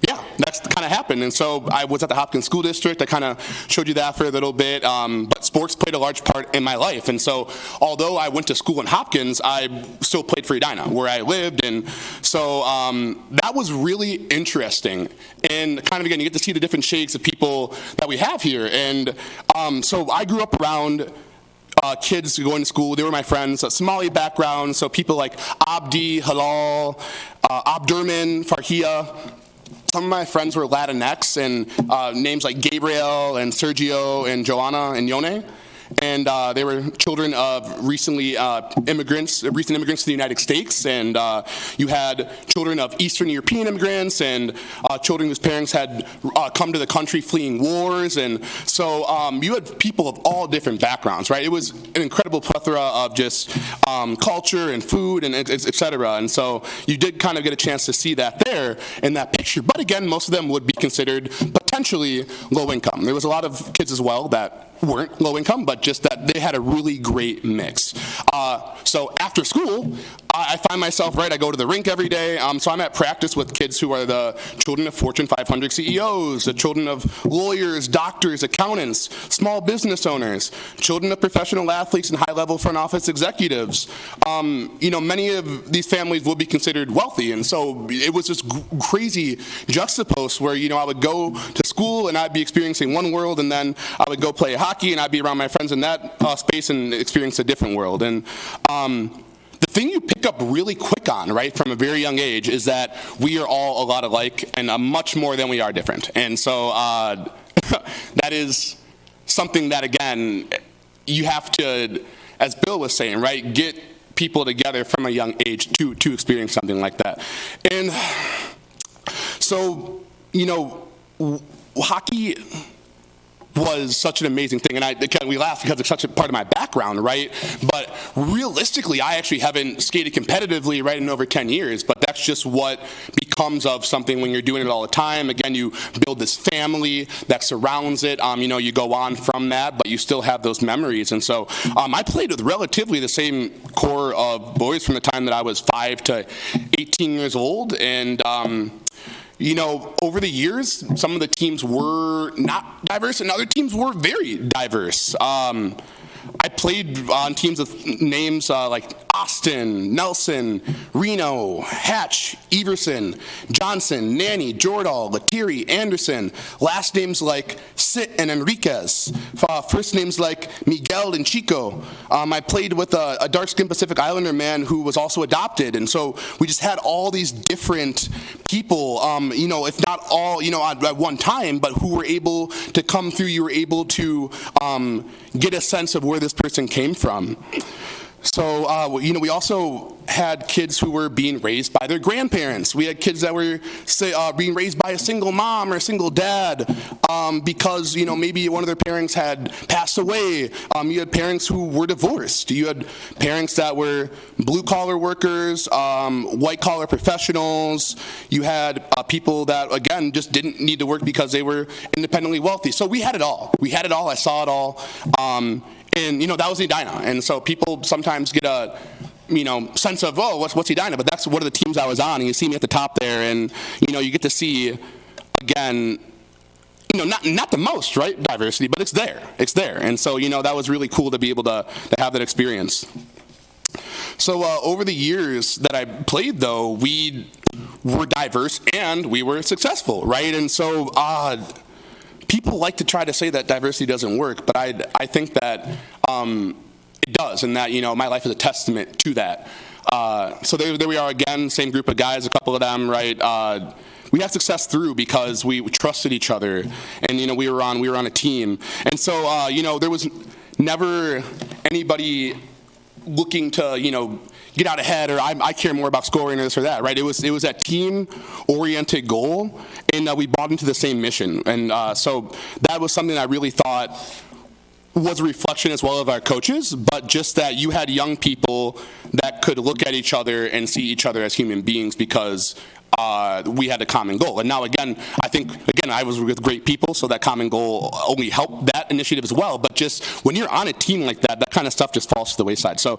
yeah, that's kind of happened. And so I was at the Hopkins School District. I kind of showed you that for a little bit. But sports played a large part in my life. And so although I went to school in Hopkins, I still played for Edina, where I lived. And so that was really interesting. And kind of, again, you get to see the different shades of people that we have here. And so I grew up around kids going to school. They were my friends, Somali background. So people like Abdi, Halal, Abdurman, Farhia. Some of my friends were Latinx, and names like Gabriel and Sergio and Joanna and Yone. And they were children of recent immigrants to the United States. And you had children of Eastern European immigrants and children whose parents had come to the country fleeing wars. And so you had people of all different backgrounds, right? It was an incredible plethora of just culture and food and et cetera. And so you did kind of get a chance to see that there in that picture. But again, most of them would be considered potentially low income. There was a lot of kids as well that weren't low income, but just that they had a really great mix. So after school, I find myself, right, I go to the rink every day, so I'm at practice with kids who are the children of Fortune 500 CEOs, the children of lawyers, doctors, accountants, small business owners, children of professional athletes and high-level front office executives. Many of these families will be considered wealthy, and so it was this crazy juxtapose where, I would go to school and I'd be experiencing one world, and then I would go play hockey and I'd be around my friends in that space and experience a different world. And the thing you pick up really quick on, right, from a very young age is that we are all a lot alike and much more than we are different. And so that is something that, again, you have to, as Bill was saying, right, get people together from a young age to experience something like that. And so, hockey was such an amazing thing, and we laugh because it's such a part of my background, right? But realistically, I actually haven't skated competitively, right, in over 10 years, but that's just what becomes of something when you're doing it all the time. Again, you build this family that surrounds it. You go on from that, but you still have those memories. And so I played with relatively the same core of boys from the time that I was 5 to 18 years old, and over the years, some of the teams were not diverse and other teams were very diverse. I played on teams with names like Austin, Nelson, Reno, Hatch, Everson, Johnson, Nanny, Jordahl, Lettieri, Anderson, last names like Sit and Enriquez, first names like Miguel and Chico. I played with a dark-skinned Pacific Islander man who was also adopted, and so we just had all these different people, if not all, at one time, but who were able to come through. You were able to get a sense of where this person came from. So, we also had kids who were being raised by their grandparents. We had kids that were being raised by a single mom or a single dad because, maybe one of their parents had passed away. You had parents who were divorced. You had parents that were blue-collar workers, white-collar professionals. You had people that, again, just didn't need to work because they were independently wealthy. So we had it all. I saw it all. And, that was Edina. And so people sometimes get a, sense of, oh, what's Edina? But that's one of the teams I was on. And you see me at the top there. And, you get to see, again, not the most, right, diversity, but it's there. It's there. And so, that was really cool to be able to have that experience. So over the years that I played, though, we were diverse and we were successful, right? And so people like to try to say that diversity doesn't work, but I think that it does, and that, my life is a testament to that. So there we are again, same group of guys, a couple of them, right? We had success through because we trusted each other, and, we were on a team. And so, there was never anybody looking to, get out ahead, or I care more about scoring or this or that, right? It was that team-oriented goal, and we bought into the same mission. And so that was something I really thought was a reflection as well of our coaches, but just that you had young people that could look at each other and see each other as human beings because we had a common goal. And now, again, I think, I was with great people, so that common goal only helped that initiative as well. But just when you're on a team like that, that kind of stuff just falls to the wayside. So,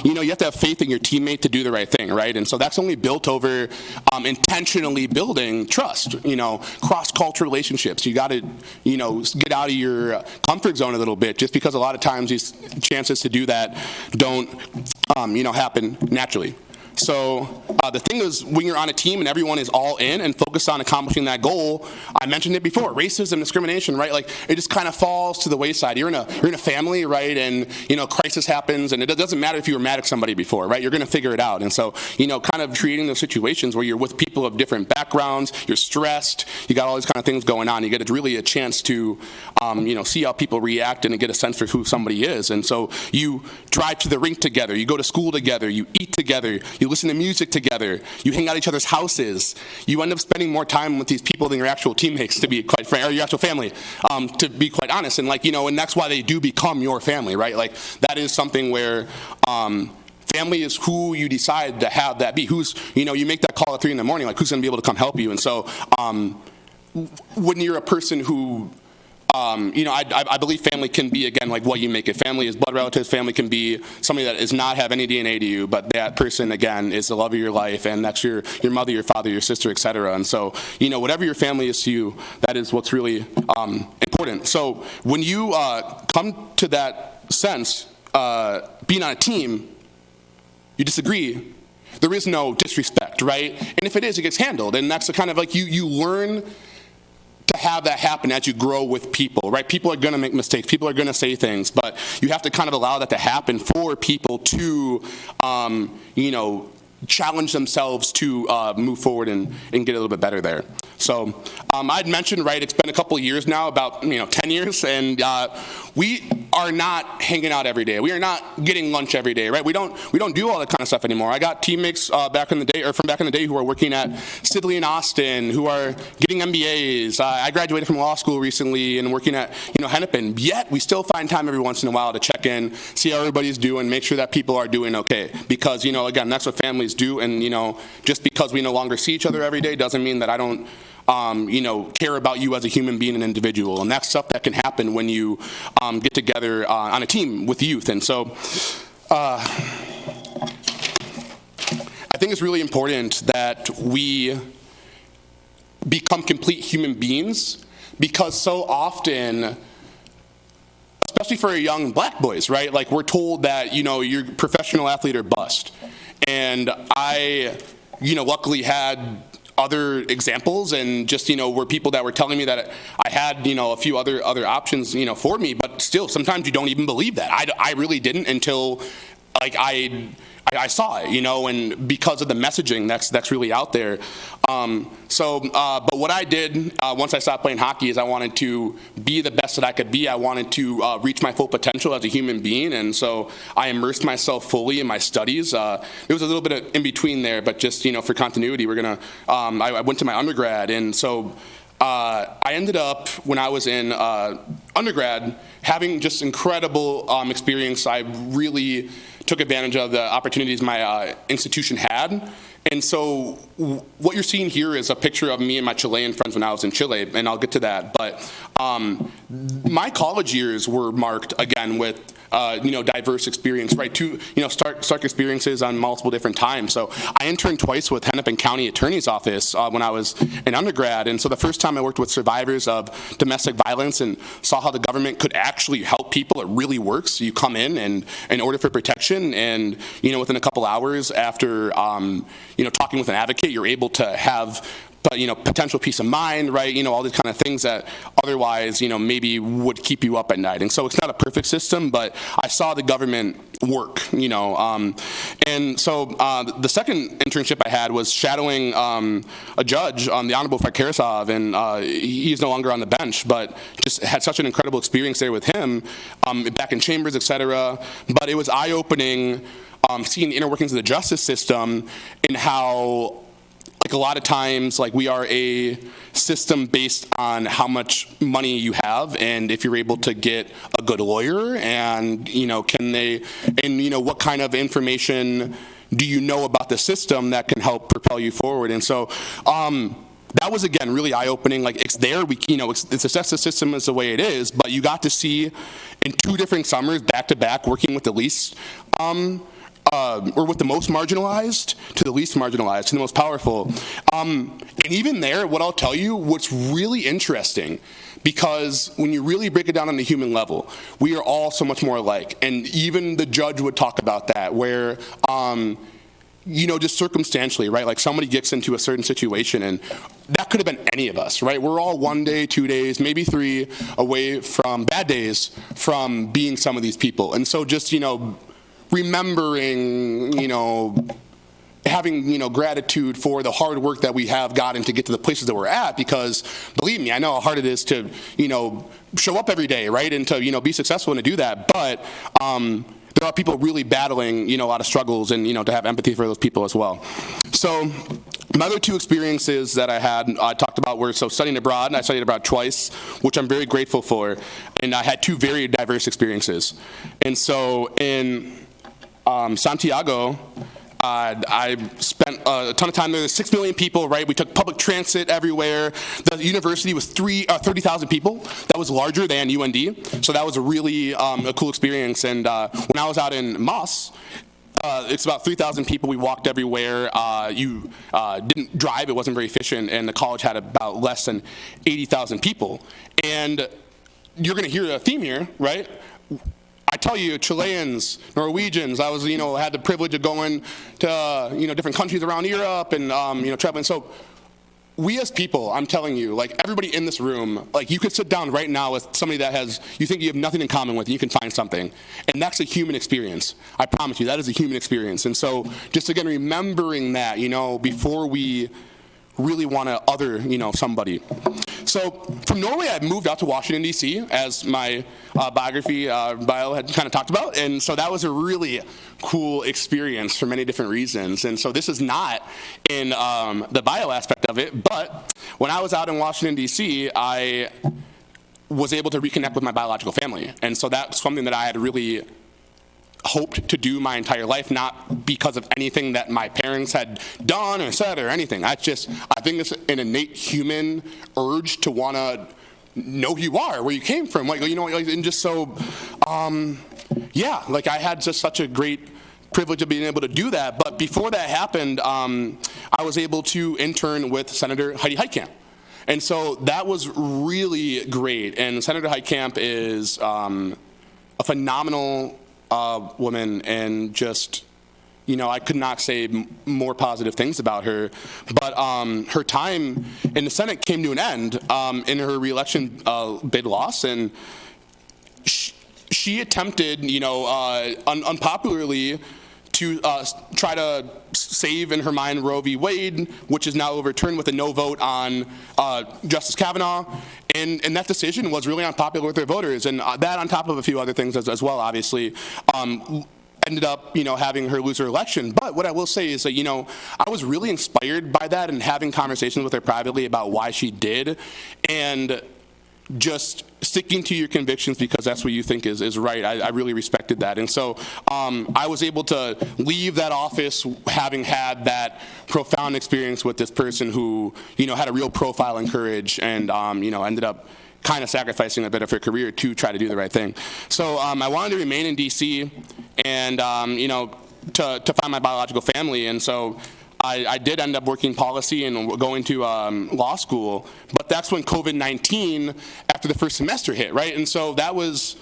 you have to have faith in your teammate to do the right thing, right? And so that's only built over intentionally building trust, cross-cultural relationships. You got to, get out of your comfort zone a little bit, just because a lot of times these chances to do that don't, happen naturally. So the thing is, when you're on a team and everyone is all in and focused on accomplishing that goal, I mentioned it before, racism, discrimination, right? Like, it just kind of falls to the wayside. You're in a family, right? And, crisis happens, and it doesn't matter if you were mad at somebody before, right? You're going to figure it out. And so, kind of creating those situations where you're with people of different backgrounds, you're stressed, you got all these kind of things going on. You get really a chance to, see how people react and get a sense for who somebody is. And so you drive to the rink together, you go to school together, you eat together, you listen to music together, you hang out at each other's houses, you end up spending more time with these people than your actual teammates, to be quite frank, or your actual family, to be quite honest. And and that's why they do become your family, right? Like, that is something where family is who you decide to have that be. Who's, you make that call at 3 in the morning, like, who's going to be able to come help you? And so when you're a person who I believe family can be, again, like what you make it. Family is blood relatives. Family can be somebody that does not have any DNA to you, but that person, again, is the love of your life, and that's your mother, your father, your sister, et cetera. And so, whatever your family is to you, that is what's really important. So when you come to that sense, being on a team, you disagree, there is no disrespect, right? And if it is, it gets handled. And that's the kind of like you learn to have that happen as you grow with people, right? People are going to make mistakes. People are going to say things, but you have to kind of allow that to happen for people to, challenge themselves to move forward and get a little bit better there. So I'd mentioned, right, it's been a couple of years now, about 10 years, and we are not hanging out every day. We are not getting lunch every day, right? We don't do all that kind of stuff anymore. I got teammates from back in the day who are working at Sidley and Austin, who are getting MBAs. I graduated from law school recently and working at Hennepin. Yet we still find time every once in a while to check in, see how everybody's doing, make sure that people are doing okay. Because again, that's what families do, and just because we no longer see each other every day doesn't mean that I don't care about you as a human being and individual. And that's stuff that can happen when you get together on a team with youth. And so I think it's really important that we become complete human beings, because so often, especially for young black boys, right? Like, we're told that, you're a professional athlete or bust. And I, luckily had other examples, and just, were people that were telling me that I had, a few other options, for me, but still, sometimes you don't even believe that. I really didn't until, like, I saw it, and because of the messaging that's really out there. But what I did once I stopped playing hockey is I wanted to be the best that I could be. I wanted to reach my full potential as a human being, and so I immersed myself fully in my studies. There was a little bit of in between there, but just for continuity, I went to my undergrad, and so I ended up, when I was in undergrad, having just incredible experience. I really took advantage of the opportunities my institution had. And so what you're seeing here is a picture of me and my Chilean friends when I was in Chile, and I'll get to that. But my college years were marked, again, with diverse experience, right? Stark experiences on multiple different times. So I interned twice with Hennepin County Attorney's Office when I was an undergrad. And so the first time I worked with survivors of domestic violence and saw how the government could actually help people, it really works. You come in and order for protection, and within a couple hours after talking with an advocate, you're able to have potential peace of mind, right? All these kind of things that otherwise, maybe would keep you up at night. And so it's not a perfect system, but I saw the government work, And so the second internship I had was shadowing a judge, the Honorable Fred Karasov, and he's no longer on the bench, but just had such an incredible experience there with him, back in chambers, et cetera. But it was eye-opening seeing the inner workings of the justice system and how, like, a lot of times, like, we are a system based on how much money you have, and if you're able to get a good lawyer, and what kind of information do you know about the system that can help propel you forward. And so that was, again, really eye-opening. Like, it's there, it's the justice system is the way it is, but you got to see in 2 different summers back-to-back working with the least or with the most marginalized to the least marginalized to the most powerful. And even there, what I'll tell you, what's really interesting, because when you really break it down on the human level, we are all so much more alike. And even the judge would talk about that, where just circumstantially, right? Like, somebody gets into a certain situation, and that could have been any of us, right? We're all 1 day, 2 days, maybe 3 away from bad days from being some of these people. And so just, remembering, having, gratitude for the hard work that we have gotten to get to the places that we're at, because believe me, I know how hard it is to, show up every day, right? And to, be successful and to do that. But there are people really battling, a lot of struggles, and, to have empathy for those people as well. So my other 2 experiences that I had, I talked about were, studying abroad, and I studied abroad twice, which I'm very grateful for. And I had 2 very diverse experiences. And so in Santiago, I spent a ton of time there. There's 6 million people, right? We took public transit everywhere. The university was 30,000 people. That was larger than UND. So that was a really a cool experience. And when I was out in Moss, it's about 3,000 people. We walked everywhere. You didn't drive. It wasn't very efficient. And the college had about less than 80,000 people. And you're going to hear a theme here, right? I tell you, Chileans, Norwegians, I was, had the privilege of going to, different countries around Europe and, traveling. So we as people, I'm telling you, like everybody in this room, like you could sit down right now with somebody that you think you have nothing in common with, and you can find something. And that's a human experience. I promise you, that is a human experience. And so just again, remembering that, before we really want to other, somebody. So from Norway, I moved out to Washington, D.C., as my bio had kind of talked about. And so that was a really cool experience for many different reasons. And so this is not in the bio aspect of it, but when I was out in Washington, D.C., I was able to reconnect with my biological family. And so that's something that I had really hoped to do my entire life, not because of anything that my parents had done or said or anything. I think it's an innate human urge to want to know who you are, where you came from, and just so, I had just such a great privilege of being able to do that. But before that happened, I was able to intern with Senator Heidi Heitkamp. And so that was really great. And Senator Heitkamp is a phenomenal woman, and just, I could not say more positive things about her. But her time in the Senate came to an end in her reelection bid loss, and she attempted, unpopularly, to try to save, in her mind, Roe v. Wade, which is now overturned with a no vote on Justice Kavanaugh. And that decision was really unpopular with their voters. And that, on top of a few other things as well, obviously, ended up, having her lose her election. But what I will say is that, I was really inspired by that and having conversations with her privately about why she did. And just sticking to your convictions because that's what you think is right. I really respected that. And so I was able to leave that office having had that profound experience with this person who, had a real profile and courage and, ended up kind of sacrificing a bit of her career to try to do the right thing. So I wanted to remain in D.C. and, to find my biological family. And so I did end up working policy and going to law school, but that's when COVID-19, after the first semester, hit, right? And so that was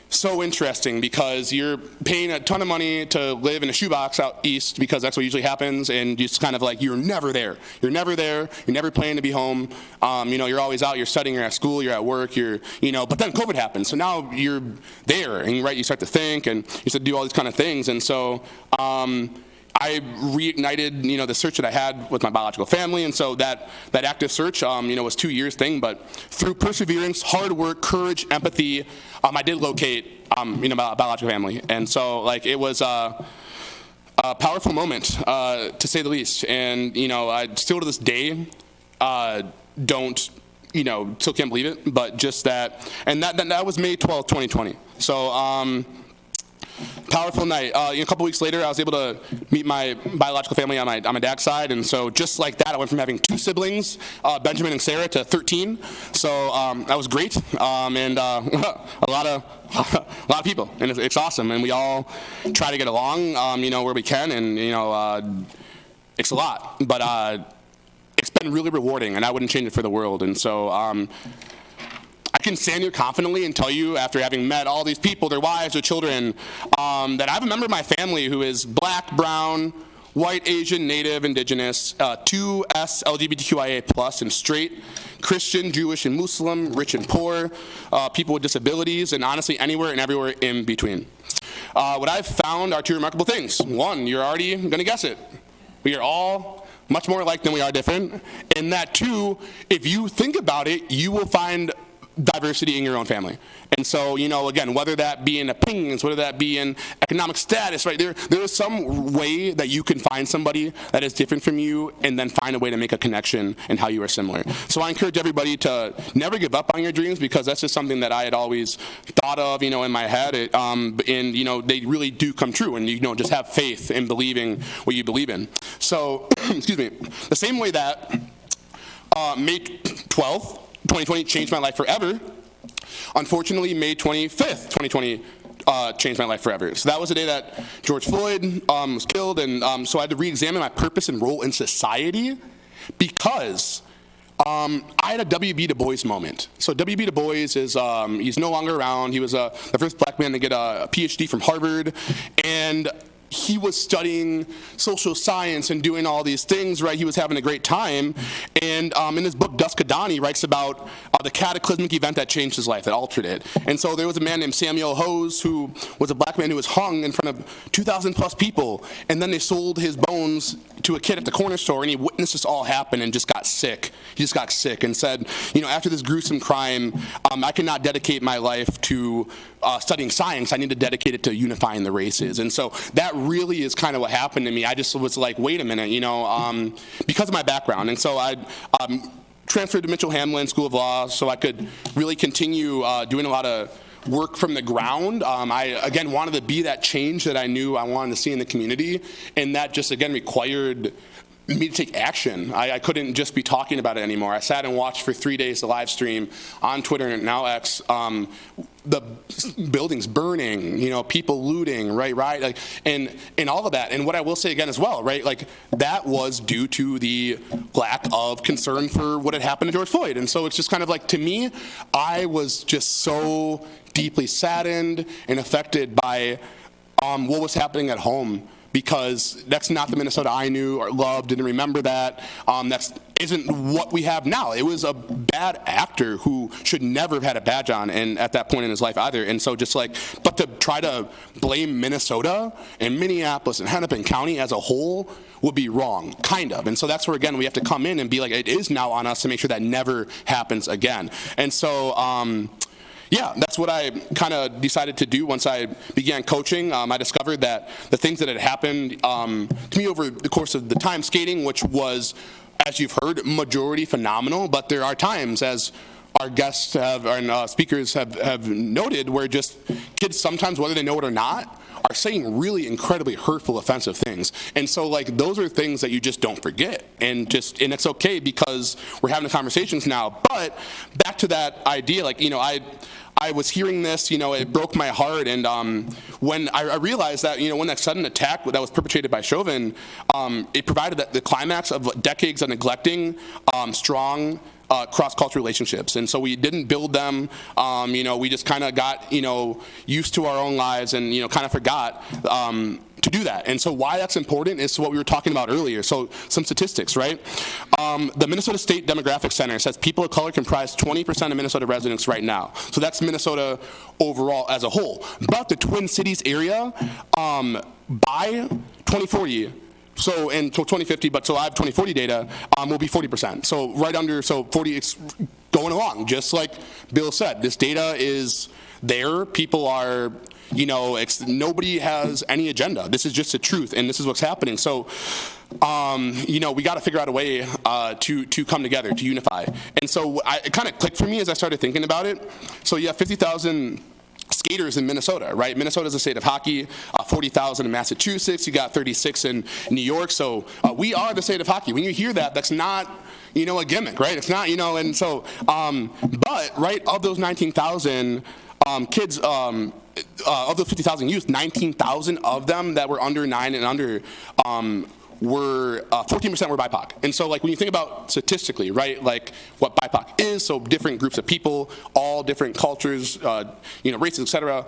so interesting because you're paying a ton of money to live in a shoebox out east because that's what usually happens, and just kind of like you're never there. You're never there. You're never planning to be home. You're always out. You're studying. You're at school. You're at work. But then COVID happened, so now you're there, and right, you start to think, and you start to do all these kind of things, and so. I reignited, the search that I had with my biological family, and so that active search, was 2 years thing, but through perseverance, hard work, courage, empathy, I did locate, my biological family, and so, it was a powerful moment, to say the least, and, I still to this day still can't believe it, but just that, and that was May 12th, 2020, so, powerful night. A couple weeks later, I was able to meet my biological family on my dad's side, and so just like that, I went from having 2 siblings, Benjamin and Sarah, to 13. So that was great, and a lot of people, and it's awesome. And we all try to get along, where we can, and it's a lot, but it's been really rewarding, and I wouldn't change it for the world. And so. I can stand here confidently and tell you, after having met all these people, their wives, their children, that I have a member of my family who is black, brown, white, Asian, Native, Indigenous, 2S, LGBTQIA+, and straight, Christian, Jewish, and Muslim, rich and poor, people with disabilities, and honestly anywhere and everywhere in between. What I've found are 2 remarkable things. One, you're already going to guess it. We are all much more alike than we are different. And that 2, if you think about it, you will find diversity in your own family. And so, again, whether that be in opinions, whether that be in economic status, right, there is some way that you can find somebody that is different from you and then find a way to make a connection in how you are similar. So I encourage everybody to never give up on your dreams, because that's just something that I had always thought of, in my head, and, they really do come true, and, just have faith in believing what you believe in. So, excuse me, the same way that May 12th, 2020 changed my life forever, unfortunately, May 25th, 2020 changed my life forever. So that was the day that George Floyd was killed, and so I had to re-examine my purpose and role in society, because I had a W.B. Du Bois moment. So W.B. Du Bois is, he's no longer around. He was the first black man to get a PhD from Harvard, and he was studying social science and doing all these things, right? He was having a great time. And in his book, Dusk at Dawn, he writes about the cataclysmic event that changed his life, that altered it. And so there was a man named Samuel Hose, who was a black man who was hung in front of 2,000 plus people. And then they sold his bones to a kid at the corner store, and he witnessed this all happen and just got sick. He just got sick and said, after this gruesome crime, I cannot dedicate my life to studying science. I need to dedicate it to unifying the races. And so that really is kind of what happened to me. I just was like, wait a minute, because of my background. And so I transferred to Mitchell Hamlin School of Law so I could really continue doing a lot of work from the ground. I, again, wanted to be that change that I knew I wanted to see in the community, and that just, again, required me to take action. I couldn't just be talking about it anymore. I sat and watched for 3 days the live stream on Twitter and now X, the buildings burning, people looting, right, and all of that. And what I will say again as well, right, that was due to the lack of concern for what had happened to George Floyd. And so it's just kind of to me, I was just so deeply saddened and affected by what was happening at home, because that's not the Minnesota I knew or loved, didn't remember that. That isn't what we have now. It was a bad actor who should never have had a badge on, and at that point in his life either. And so but to try to blame Minnesota and Minneapolis and Hennepin County as a whole would be wrong, kind of. And so that's where, again, we have to come in and be it is now on us to make sure that never happens again. And so, yeah, that's what I kind of decided to do once I began coaching. I discovered that the things that had happened to me over the course of the time skating, which was, as you've heard, majority phenomenal, but there are times, as our guests have and speakers have noted, where just kids sometimes, whether they know it or not, are saying really incredibly hurtful, offensive things. And so those are things that you just don't forget, and it's okay, because we're having the conversations now. But back to that idea, I was hearing this, it broke my heart, and when I realized that, when that sudden attack that was perpetrated by Chauvin, it provided the climax of decades of neglecting strong cross-cultural relationships. And so we didn't build them, we just kind of got, used to our own lives and, kind of forgot to do that. And so why that's important is what we were talking about earlier. So some statistics, right? The Minnesota State Demographic Center says people of color comprise 20% of Minnesota residents right now. So that's Minnesota overall as a whole. But the Twin Cities area, by 2040, so in 2050, so I have 2040 data, will be 40%. So right under, 40, it's going along. Just like Bill said, this data is there. People are, nobody has any agenda. This is just the truth, and this is what's happening. So, we got to figure out a way to come together, to unify. And so it kind of clicked for me as I started thinking about it. So you have 50,000 skaters in Minnesota, right? Minnesota is a state of hockey, 40,000 in Massachusetts, you got 36 in New York, so we are the state of hockey. When you hear that, that's not, a gimmick, right? It's not, and so, but, right, of those 19,000 kids, of those 50,000 youth, 19,000 of them that were under 9 and under, were 14% were BIPOC. And so when you think about statistically, right, what BIPOC is, so different groups of people, all different cultures, races, et cetera,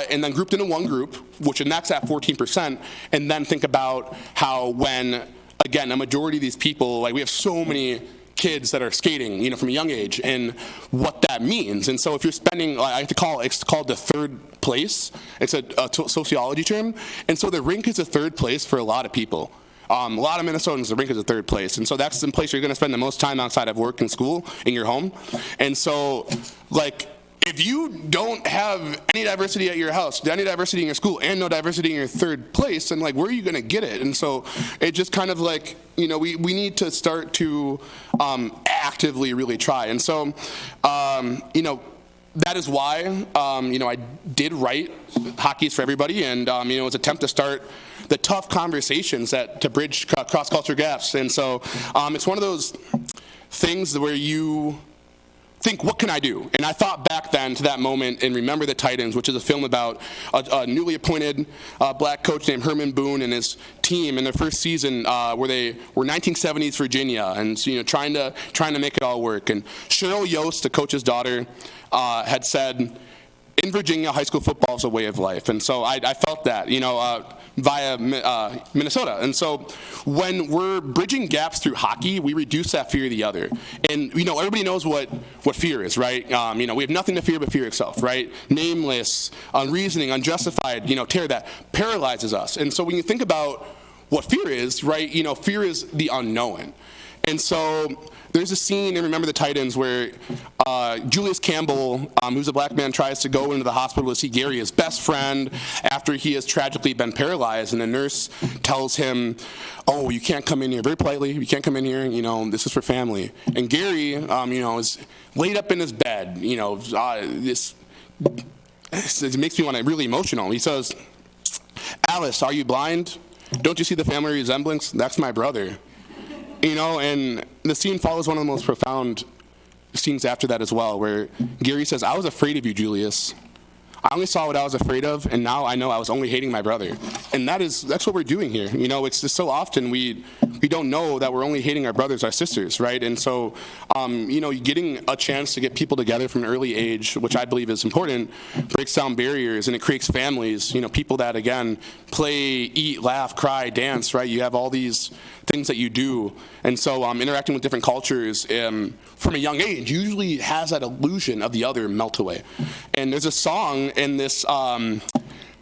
and then grouped into one group, and that's at 14%, and then think about how when, again, a majority of these people, we have so many kids that are skating, from a young age, and what that means. And so if you're spending, it's called the third place. It's a sociology term. And so the rink is a third place for a lot of people. A lot of Minnesotans, the rink is a third place. And so that's the place you're going to spend the most time outside of work and school, in your home. And so, like, if you don't have any diversity at your house, any diversity in your school, and no diversity in your third place, then, like, where are you going to get it? And so it just kind of like, you know, we need to start to actively really try. And so, you know, that is why, you know, I did write Hockey is for Everybody, and, you know, it was an attempt to start the tough conversations to bridge cross-culture gaps. And so it's one of those things where you think, what can I do? And I thought back then to that moment in Remember the Titans, which is a film about a newly appointed black coach named Herman Boone and his team in their first season, where they were 1970s Virginia, and, you know, trying to make it all work. And Cheryl Yost, the coach's daughter, had said, in Virginia, high school football is a way of life. And so I felt that, you know, via Minnesota. And so when we're bridging gaps through hockey, we reduce that fear of the other. And, you know, everybody knows what fear is, right? You know, we have nothing to fear but fear itself, right? Nameless, unreasoning, unjustified, you know, terror that paralyzes us. And so when you think about what fear is, right, you know, fear is the unknown. And so there's a scene in Remember the Titans where Julius Campbell, who's a black man, tries to go into the hospital to see Gary, his best friend, after he has tragically been paralyzed. And the nurse tells him, oh, you can't come in here, very politely, you can't come in here, you know, this is for family. And Gary, you know, is laid up in his bed, you know, it makes me want to really emotional. He says, Alice, are you blind? Don't you see the family resemblance? That's my brother. You know, and the scene follows one of the most profound scenes after that as well, where Gary says, I was afraid of you, Julius. I only saw what I was afraid of, and now I know I was only hating my brother. And that's what we're doing here. You know, it's just so often we don't know that we're only hating our brothers, our sisters, right? And so, you know, getting a chance to get people together from an early age, which I believe is important, breaks down barriers, and it creates families, you know, people that, again, play, eat, laugh, cry, dance, right? You have all these things that you do. And so interacting with different cultures from a young age usually has that illusion of the other melt away. And there's a song in this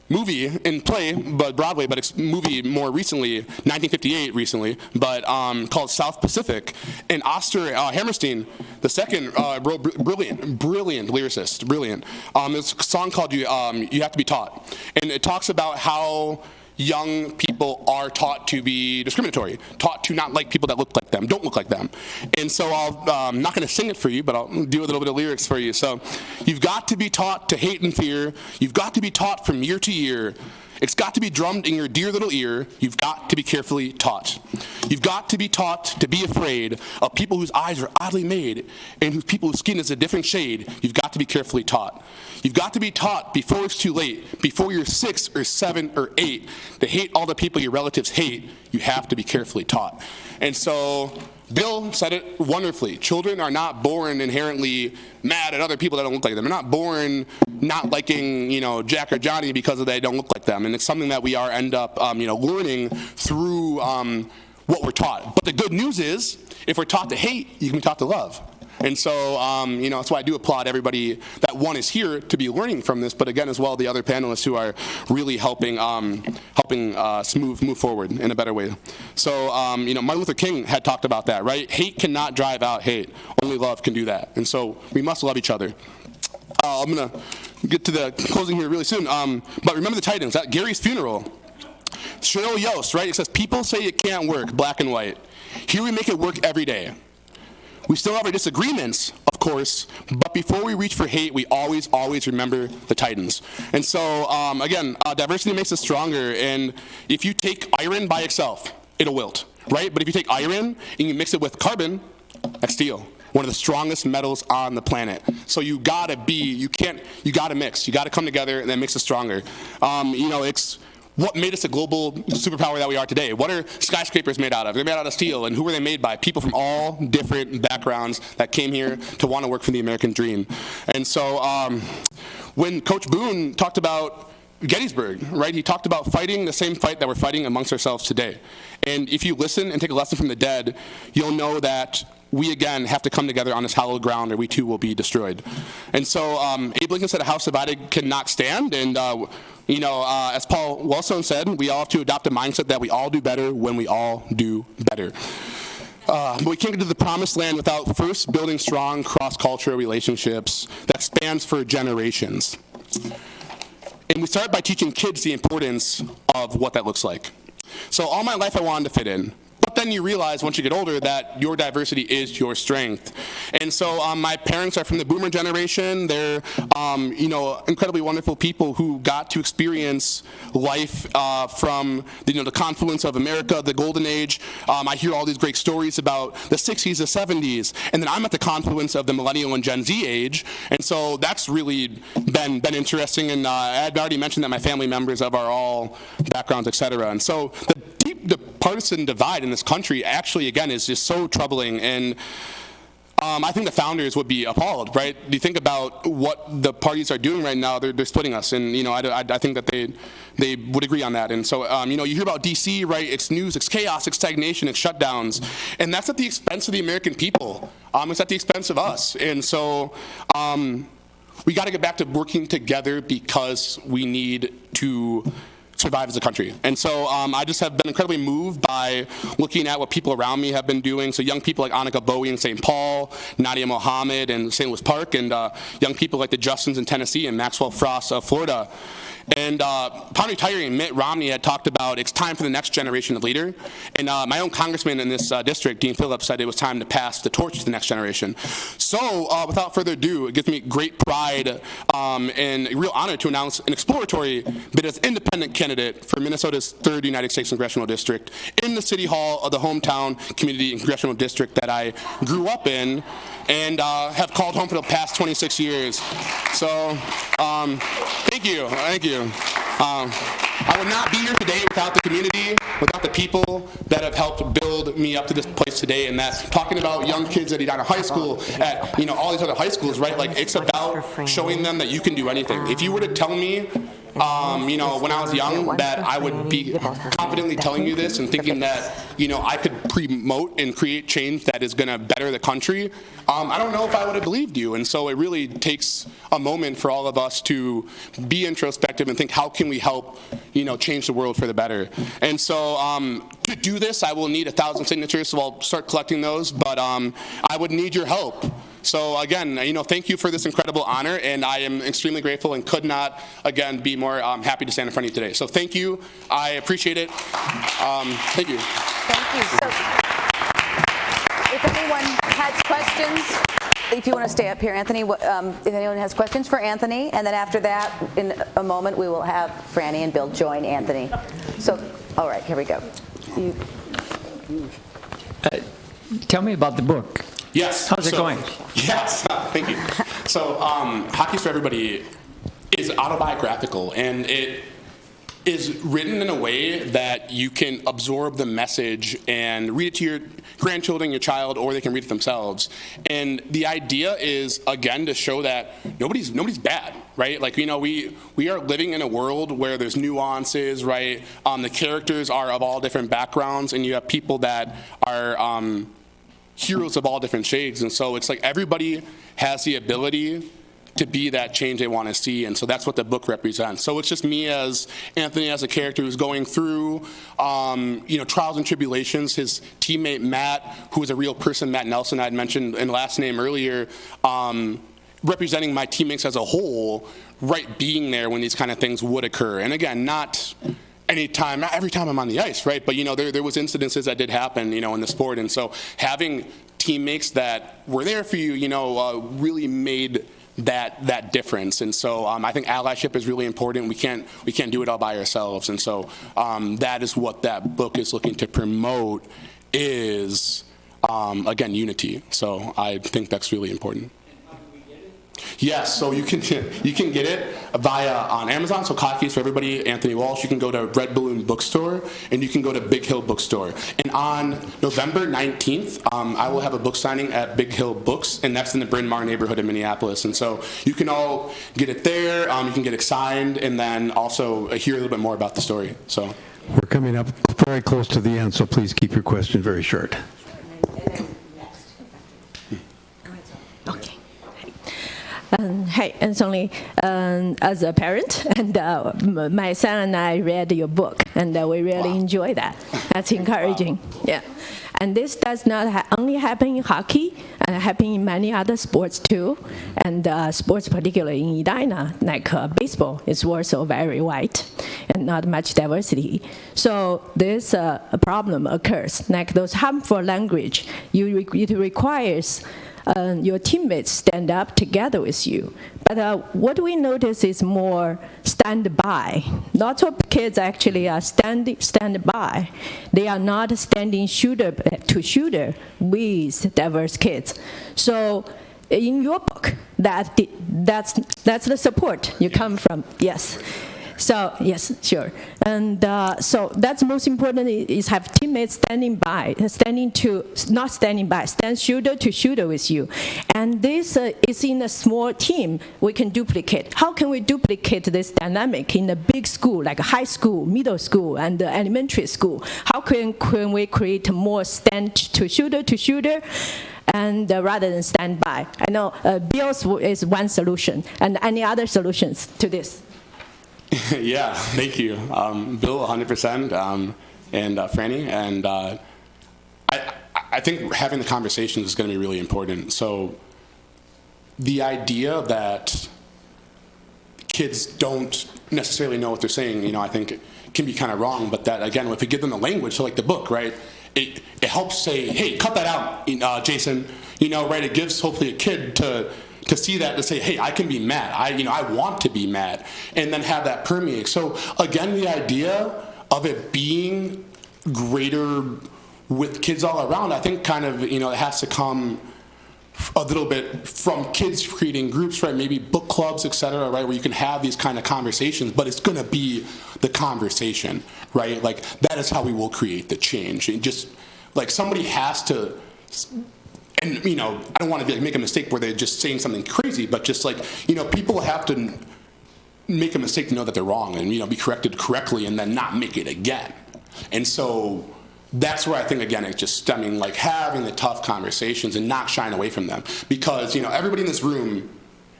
movie and play, but Broadway, but it's movie more recently, 1958 recently, but called South Pacific. And Oscar Hammerstein, the second brilliant lyricist, brilliant. There's a song called You Have to Be Taught. And it talks about how young people are taught to be discriminatory, taught to not like people that look like them, don't look like them. And so I'm not going to sing it for you, but I'll do a little bit of lyrics for you. So you've got to be taught to hate and fear. You've got to be taught from year to year. It's got to be drummed in your dear little ear. You've got to be carefully taught. You've got to be taught to be afraid of people whose eyes are oddly made and people whose skin is a different shade. You've got to be carefully taught. You've got to be taught before it's too late, before you're 6 or 7 or 8, to hate all the people your relatives hate. You have to be carefully taught. And so Bill said it wonderfully. Children are not born inherently mad at other people that don't look like them. They're not born not liking, you know, Jack or Johnny because they don't look like them. And it's something that we end up, you know, learning through what we're taught. But the good news is, if we're taught to hate, you can be taught to love. And so, you know, that's why I do applaud everybody that one is here to be learning from this, but again, as well, the other panelists who are really helping us move forward in a better way. So, you know, Martin Luther King had talked about that, right? Hate cannot drive out hate. Only love can do that. And so we must love each other. I'm going to get to the closing here really soon. But remember the Titans, at Gary's funeral, Cheryl Yost, right? It says, people say it can't work, black and white. Here we make it work every day. We still have our disagreements, of course, but before we reach for hate, we always remember the Titans. And so, again, diversity makes us stronger, and if you take iron by itself, it'll wilt, right? But if you take iron and you mix it with carbon, that's steel, one of the strongest metals on the planet. So you gotta mix, you gotta come together, and that makes us stronger. You know, it's what made us a global superpower that we are today. What are skyscrapers made out of? They're made out of steel. And who were they made by? People from all different backgrounds that came here to want to work for the American dream. And so when Coach Boone talked about Gettysburg, right, he talked about fighting the same fight that we're fighting amongst ourselves today. And if you listen and take a lesson from the dead, you'll know that we again have to come together on this hallowed ground or we too will be destroyed. And so Abe Lincoln said a house divided cannot stand, and as Paul Wellstone said, we all have to adopt a mindset that we all do better when we all do better. But we can't get to the promised land without first building strong cross-cultural relationships that spans for generations. And we start by teaching kids the importance of what that looks like. So all my life I wanted to fit in. But then you realize once you get older that your diversity is your strength. And so my parents are from the boomer generation. They're, incredibly wonderful people who got to experience life from, the confluence of America, the golden age. I hear all these great stories about the 60s, the 70s, and then I'm at the confluence of the millennial and Gen Z age. And so that's really been interesting. And I'd already mentioned that my family members are all backgrounds, et cetera. And so the partisan divide in this country actually, again, is just so troubling. And I think the founders would be appalled, right? Do you think about what the parties are doing right now? They're splitting us, and I think that they would agree on that. And so you hear about D.C., right? It's news, it's chaos, it's stagnation, it's shutdowns, and that's at the expense of the American people. It's at the expense of us, and so we got to get back to working together because we need to survive as a country. And so I just have been incredibly moved by looking at what people around me have been doing. So young people like Annika Bowie in St. Paul, Nadia Mohammed in St. Louis Park, and young people like the Justins in Tennessee and Maxwell Frost of Florida. And upon retiring, Mitt Romney had talked about it's time for the next generation of leader. And my own congressman in this district, Dean Phillips, said it was time to pass the torch to the next generation. So without further ado, it gives me great pride and a real honor to announce an exploratory bid as independent candidate for Minnesota's 3rd United States Congressional District in the City Hall of the hometown community and congressional district that I grew up in and have called home for the past 26 years. So thank you. I would not be here today without the community, without the people that have helped build me up to this place today. And that's talking about young kids at Edina High School, at all these other high schools, right? Like, it's about showing them that you can do anything. If you were to tell me, when I was young, that I would be confidently telling you this and thinking that, I could promote and create change that is going to better the country, I don't know if I would have believed you. And so it really takes a moment for all of us to be introspective and think, how can we help, change the world for the better? And so to do this, I will need 1,000 signatures, so I'll start collecting those, but I would need your help. So again, thank you for this incredible honor, and I am extremely grateful and could not, again, be more happy to stand in front of you today. So thank you. I appreciate it. Thank you. Thank you. So, if anyone has questions, if you want to stay up here, Anthony, if anyone has questions for Anthony, and then after that, in a moment, we will have Franny and Bill join Anthony. So, all right, here we go. Tell me about the book. Yes. How's it going? Yes. Thank you. So, Hockey's for Everybody is autobiographical, and it is written in a way that you can absorb the message and read it to your grandchildren, your child, or they can read it themselves. And the idea is, again, to show that nobody's bad, right? Like, we are living in a world where there's nuances, right? The characters are of all different backgrounds, and you have people that are heroes of all different shades. And so it's like everybody has the ability to be that change they want to see, and so that's what the book represents. So it's just me as Anthony, as a character who's going through, trials and tribulations. His teammate Matt, who is a real person, Matt Nelson, I had mentioned in last name earlier, representing my teammates as a whole, right, being there when these kind of things would occur. And again, not every time I'm on the ice, right? But there was incidences that did happen, in the sport, and so having teammates that were there for you, really made that difference. And so I think allyship is really important. We can't do it all by ourselves. And so that is what that book is looking to promote, is again, unity. So I think that's really important. Yes, so you can get it via on Amazon. So Hockey's for Everybody, Anthony Walsh. You can go to Red Balloon Bookstore, and you can go to Big Hill Bookstore. And on November 19th, I will have a book signing at Big Hill Books, and that's in the Bryn Mawr neighborhood in Minneapolis. And so you can all get it there. You can get it signed, and then also hear a little bit more about the story. So We're coming up very close to the end, so please keep your question very short. Hey, Anthony, as a parent, and my son and I read your book, and we really enjoy that. That's encouraging. Yeah. And this does not only happen in hockey, and happen in many other sports too, and sports particularly in Edina, like baseball, is also very white and not much diversity. So this a problem occurs, like those harmful language. It requires your teammates stand up together with you. But what we notice is more stand by. Lots of kids actually are stand by. They are not standing shoulder to shoulder with diverse kids. So in your book, that's the support you come from. Yes. So yes, sure. And so that's most important is have teammates stand shoulder to shoulder with you. And this is in a small team we can duplicate. How can we duplicate this dynamic in a big school, like a high school, middle school, and elementary school? How can we create more stand to shoulder? And rather than stand by. I know Bill's is one solution, and any other solutions to this? Yeah, thank you. Bill, 100%, and Franny. And I think having the conversations is going to be really important. So the idea that kids don't necessarily know what they're saying, I think it can be kind of wrong. But that, again, if we give them the language, so like the book, right, it helps say, hey, cut that out, Jason. Right, it gives hopefully a kid to see that, to say, hey, I can be mad. I want to be mad, and then have that permeate. So again, the idea of it being greater with kids all around, I think kind of, it has to come a little bit from kids creating groups, right? Maybe book clubs, et cetera, right? Where you can have these kind of conversations, but it's going to be the conversation, right? Like that is how we will create the change. And just like somebody has to. And, I don't want to make a mistake where they're just saying something crazy, but just like, people have to make a mistake to know that they're wrong and, be corrected correctly and then not make it again. And so that's where I think, again, it's just stemming, like having the tough conversations and not shying away from them. Because, everybody in this room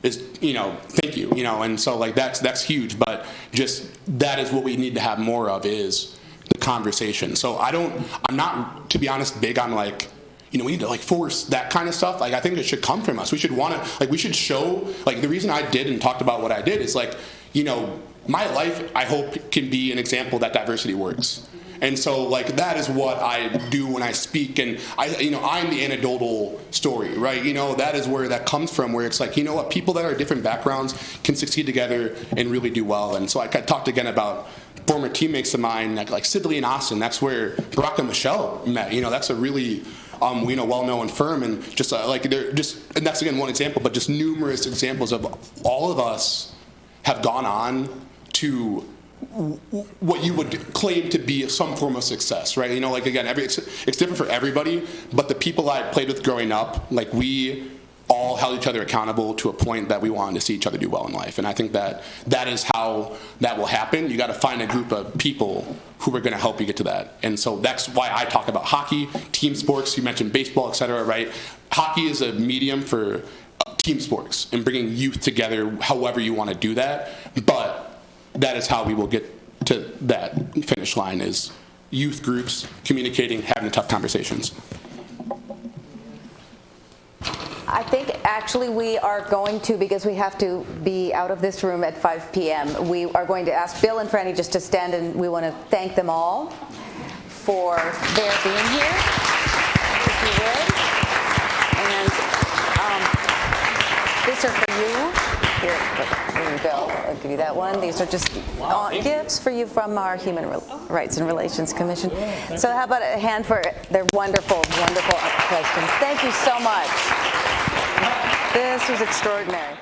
is, thank you, and so like that's huge. But just that is what we need to have more of is the conversation. So I'm not, to be honest, big on like, we need to like force that kind of stuff. Like I think it should come from us. We should want to, like we should show, like the reason I did and talked about what I did is like, my life, I hope, can be an example that diversity works. And so like that is what I do when I speak, and I'm the anecdotal story, right? That is where that comes from, where it's like, what, people that are different backgrounds can succeed together and really do well. And so I talked again about former teammates of mine, like Sidley and Austin. That's where Barack and Michelle met. That's a really well-known firm, and just and that's again one example, but just numerous examples of all of us have gone on to what you would claim to be some form of success, right? Like again, it's different for everybody, but the people I played with growing up, like we all held each other accountable to a point that we wanted to see each other do well in life. And I think that is how that will happen. You got to find a group of people who are going to help you get to that. And so that's why I talk about hockey, team sports. You mentioned baseball, et cetera, right? Hockey is a medium for team sports and bringing youth together however you want to do that. But that is how we will get to that finish line, is youth groups communicating, having tough conversations. I think actually we are going to, because we have to be out of this room at 5 p.m., we are going to ask Bill and Franny just to stand, and we want to thank them all for their being here, if you would. And these are for you. Here you go. I'll give you that one. These are just gifts for you from our Human Rights and Relations Commission. So how about a hand for their wonderful, wonderful questions. Thank you so much. This was extraordinary.